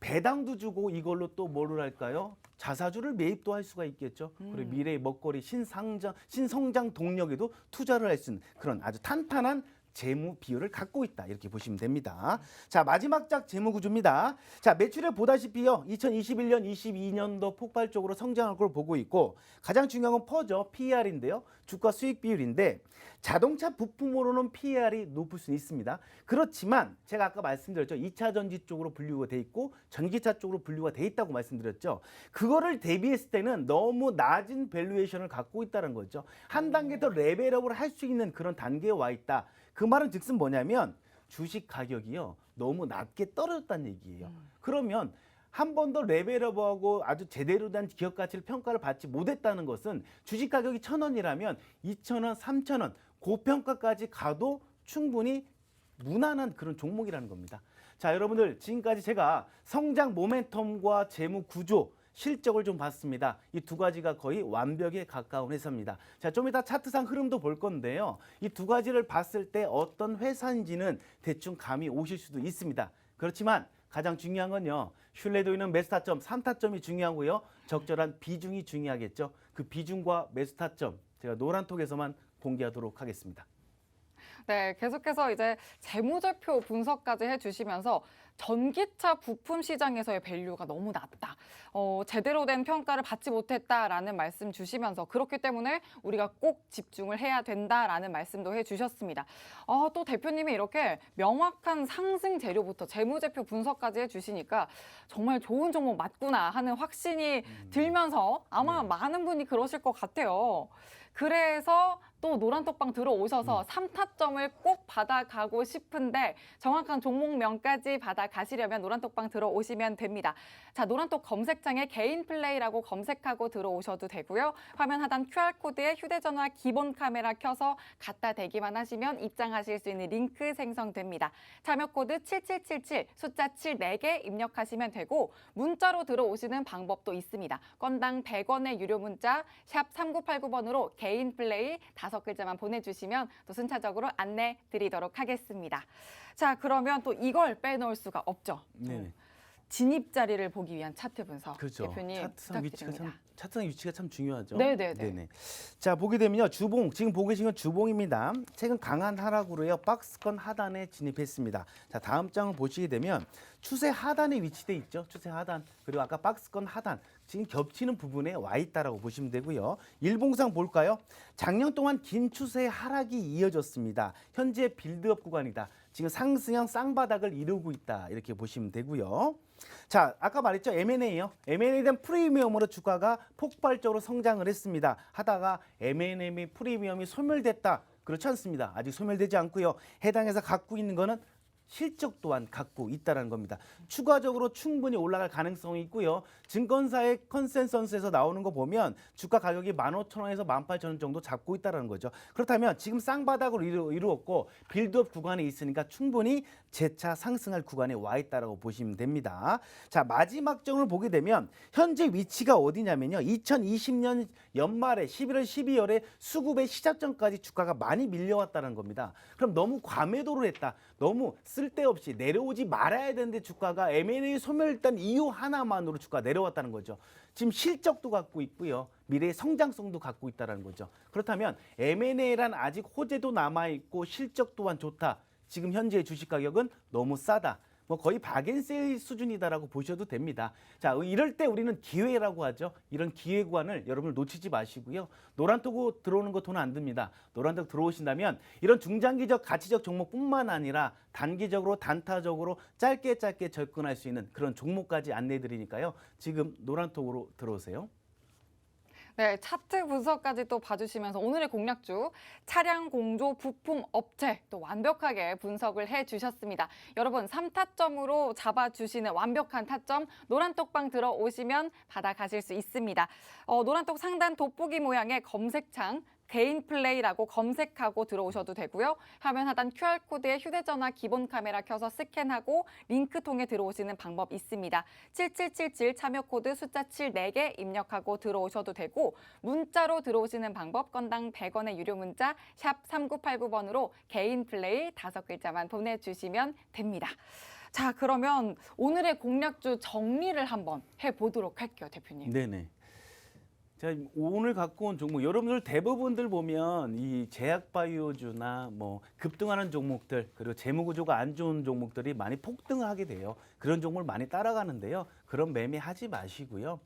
배당도 주고 이걸로 또 뭐를 할까요? 자사주를 매입도 할 수가 있겠죠. 그리고 미래의 먹거리 신성장 동력에도 투자를 할 수 있는 그런 아주 탄탄한 재무 비율을 갖고 있다, 이렇게 보시면 됩니다. 자, 마지막 작 재무 구조입니다. 자, 매출을 보다시피요, 2021년, 22년도 폭발적으로 성장할 걸 보고 있고 가장 중요한 건 퍼죠. PER인데요. 주가 수익 비율인데 자동차 부품으로는 PER이 높을 수는 있습니다. 그렇지만 제가 아까 말씀드렸죠. 2차 전지 쪽으로 분류가 돼 있고 전기차 쪽으로 분류가 돼 있다고 말씀드렸죠. 그거를 대비했을 때는 너무 낮은 밸류에이션을 갖고 있다는 거죠. 한 단계 더 레벨업을 할 수 있는 그런 단계에 와 있다. 그 말은 즉슨 뭐냐면 주식 가격이요, 너무 낮게 떨어졌다는 얘기예요. 그러면 한 번 더 레벨업하고 아주 제대로 된 기업 가치를 평가를 받지 못했다는 것은 주식 가격이 1,000원이라면 2,000원, 3,000원 고평가까지 가도 충분히 무난한 그런 종목이라는 겁니다. 자, 여러분들 지금까지 제가 성장 모멘텀과 재무 구조, 실적을 좀 봤습니다. 이 두 가지가 거의 완벽에 가까운 회사입니다. 자, 좀 이따 차트상 흐름도 볼 건데요. 이 두 가지를 봤을 때 어떤 회사인지는 대충 감이 오실 수도 있습니다. 그렇지만 가장 중요한 건요, 신뢰도 있는 매수 타점, 3타점이 중요하고요. 적절한 비중이 중요하겠죠. 그 비중과 매수 타점 제가 노란톡에서만 공개하도록 하겠습니다. 네, 계속해서 이제 재무제표 분석까지 해주시면서 전기차 부품 시장에서의 밸류가 너무 낮다. 제대로 된 평가를 받지 못했다라는 말씀 주시면서 그렇기 때문에 우리가 꼭 집중을 해야 된다라는 말씀도 해주셨습니다. 또 대표님이 이렇게 명확한 상승 재료부터 재무제표 분석까지 해주시니까 정말 좋은 종목 맞구나 하는 확신이 들면서 아마 많은 분이 그러실 것 같아요. 그래서 또 노란톡방 들어오셔서 3타점을 꼭 받아가고 싶은데 정확한 종목명까지 받아가시려면 노란톡방 들어오시면 됩니다. 자, 노란톡 검색창에 개인 플레이라고 검색하고 들어오셔도 되고요. 화면 하단 QR코드에 휴대전화 기본 카메라 켜서 갖다 대기만 하시면 입장하실 수 있는 링크 생성됩니다. 참여코드 7777 숫자 7 4개 입력하시면 되고 문자로 들어오시는 방법도 있습니다. 건당 100원의 유료 문자 샵 3989번으로 개인 플레이 5글자만 보내주시면 또 순차적으로 안내 드리도록 하겠습니다. 자, 그러면 또 이걸 빼놓을 수가 없죠. 네. 진입 자리를 보기 위한 차트 분석. 그렇죠. 대표님 부탁드립니다. 차트상 위치가 참 중요하죠. 네네네. 자, 보게 되면요. 주봉, 지금 보고 계신 건 주봉입니다. 최근 강한 하락으로요. 박스권 하단에 진입했습니다. 자, 다음 장을 보시게 되면 추세 하단에 위치돼 있죠. 추세 하단. 그리고 아까 박스권 하단. 지금 겹치는 부분에 와 있다라고 보시면 되고요. 일봉상 볼까요? 작년 동안 긴 추세의 하락이 이어졌습니다. 현재 빌드업 구간이다. 지금 상승형 쌍바닥을 이루고 있다. 이렇게 보시면 되고요. 자, 아까 말했죠. M&A요. M&A에 대한 프리미엄으로 주가가 폭발적으로 성장을 했습니다. 하다가 M&A 프리미엄이 소멸됐다. 그렇지 않습니다. 아직 소멸되지 않고요. 해당해서 갖고 있는 거는 실적 또한 갖고 있다는 겁니다. 추가적으로 충분히 올라갈 가능성이 있고요. 증권사의 컨센서스에서 나오는 거 보면 주가 가격이 15,000원에서 18,000원 정도 잡고 있다는 거죠. 그렇다면 지금 쌍바닥으로 이루었고 빌드업 구간에 있으니까 충분히 재차 상승할 구간에 와 있다고 보시면 됩니다. 자, 마지막 점을 보게 되면 현재 위치가 어디냐면요. 2020년 연말에 11월, 12월에 수급의 시작 전까지 주가가 많이 밀려왔다는 겁니다. 그럼 너무 과매도를 했다. 너무 쓸데없이 내려오지 말아야 되는데 주가가 M&A 소멸했던 이유 하나만으로 주가가 내려왔다는 거죠. 지금 실적도 갖고 있고요. 미래의 성장성도 갖고 있다는 거죠. 그렇다면 M&A란 아직 호재도 남아있고 실적 또한 좋다. 지금 현재 주식 가격은 너무 싸다. 뭐 거의 박앤세일 수준이다라고 보셔도 됩니다. 자, 이럴 때 우리는 기회라고 하죠. 이런 기회 구간을 여러분 놓치지 마시고요. 노란톡으로 들어오는 거 돈 안 듭니다. 노란톡 들어오신다면 이런 중장기적 가치적 종목뿐만 아니라 단기적으로 단타적으로 짧게 접근할 수 있는 그런 종목까지 안내해 드리니까요. 지금 노란톡으로 들어오세요. 네, 차트 분석까지 또 봐주시면서 오늘의 공략주 차량 공조 부품 업체 또 완벽하게 분석을 해주셨습니다. 여러분 3타점으로 잡아주시는 완벽한 타점 노란톡방 들어오시면 받아가실 수 있습니다. 노란톡 상단 돋보기 모양의 검색창 개인 플레이라고 검색하고 들어오셔도 되고요. 화면 하단 QR코드에 휴대전화 기본 카메라 켜서 스캔하고 링크 통해 들어오시는 방법 있습니다. 7777 참여코드 숫자 7 4개 입력하고 들어오셔도 되고 문자로 들어오시는 방법 건당 100원의 유료 문자 샵 3989번으로 개인 플레이 5글자만 보내주시면 됩니다. 자, 그러면 오늘의 공략주 정리를 한번 해보도록 할게요, 대표님. 네네. 자, 오늘 갖고 온 종목 여러분들 대부분들 보면 이 제약바이오주나 뭐 급등하는 종목들 그리고 재무구조가 안 좋은 종목들이 많이 폭등을 하게 돼요. 그런 종목을 많이 따라가는데요. 그런 매매하지 마시고요.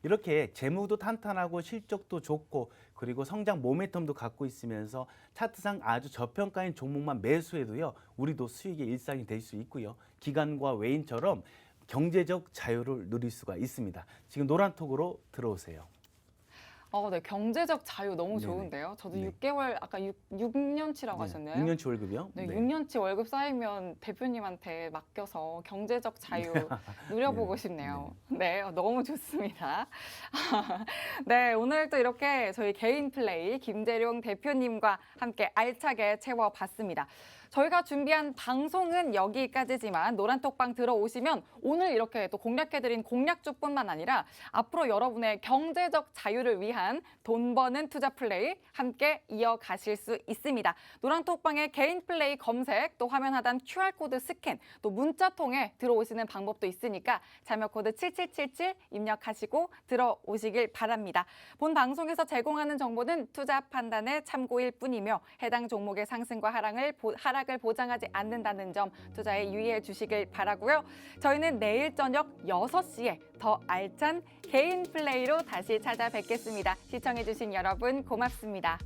이렇게 재무도 탄탄하고 실적도 좋고 그리고 성장 모멘텀도 갖고 있으면서 차트상 아주 저평가인 종목만 매수해도요. 우리도 수익의 일상이 될 수 있고요. 기관과 외인처럼 경제적 자유를 누릴 수가 있습니다. 지금 노란톡으로 들어오세요. 네, 경제적 자유 너무 네네. 좋은데요. 저도 네. 6개월, 아까 6년치라고 하셨나요? 6년치 월급이요? 네, 6년치 월급 쌓이면 대표님한테 맡겨서 경제적 자유 누려보고 싶네요. 네, 너무 좋습니다. 네, 오늘 또 이렇게 저희 개인 플레이 김재룡 대표님과 함께 알차게 채워봤습니다. 저희가 준비한 방송은 여기까지지만 노란톡방 들어오시면 오늘 이렇게 또 공략해드린 공략주뿐만 아니라 앞으로 여러분의 경제적 자유를 위한 돈 버는 투자 플레이 함께 이어가실 수 있습니다. 노란톡방의 개인 플레이 검색, 또 화면 하단 QR코드 스캔, 또 문자 통해 들어오시는 방법도 있으니까 참여코드 7777 입력하시고 들어오시길 바랍니다. 본 방송에서 제공하는 정보는 투자 판단의 참고일 뿐이며 해당 종목의 상승과 하락을 하락을 보장하지 않는다는 점 투자에 유의해 주시길 바라고요. 저희는 내일 저녁 6시에 더 알찬 개인 플레이로 다시 찾아뵙겠습니다. 시청해 주신 여러분 고맙습니다.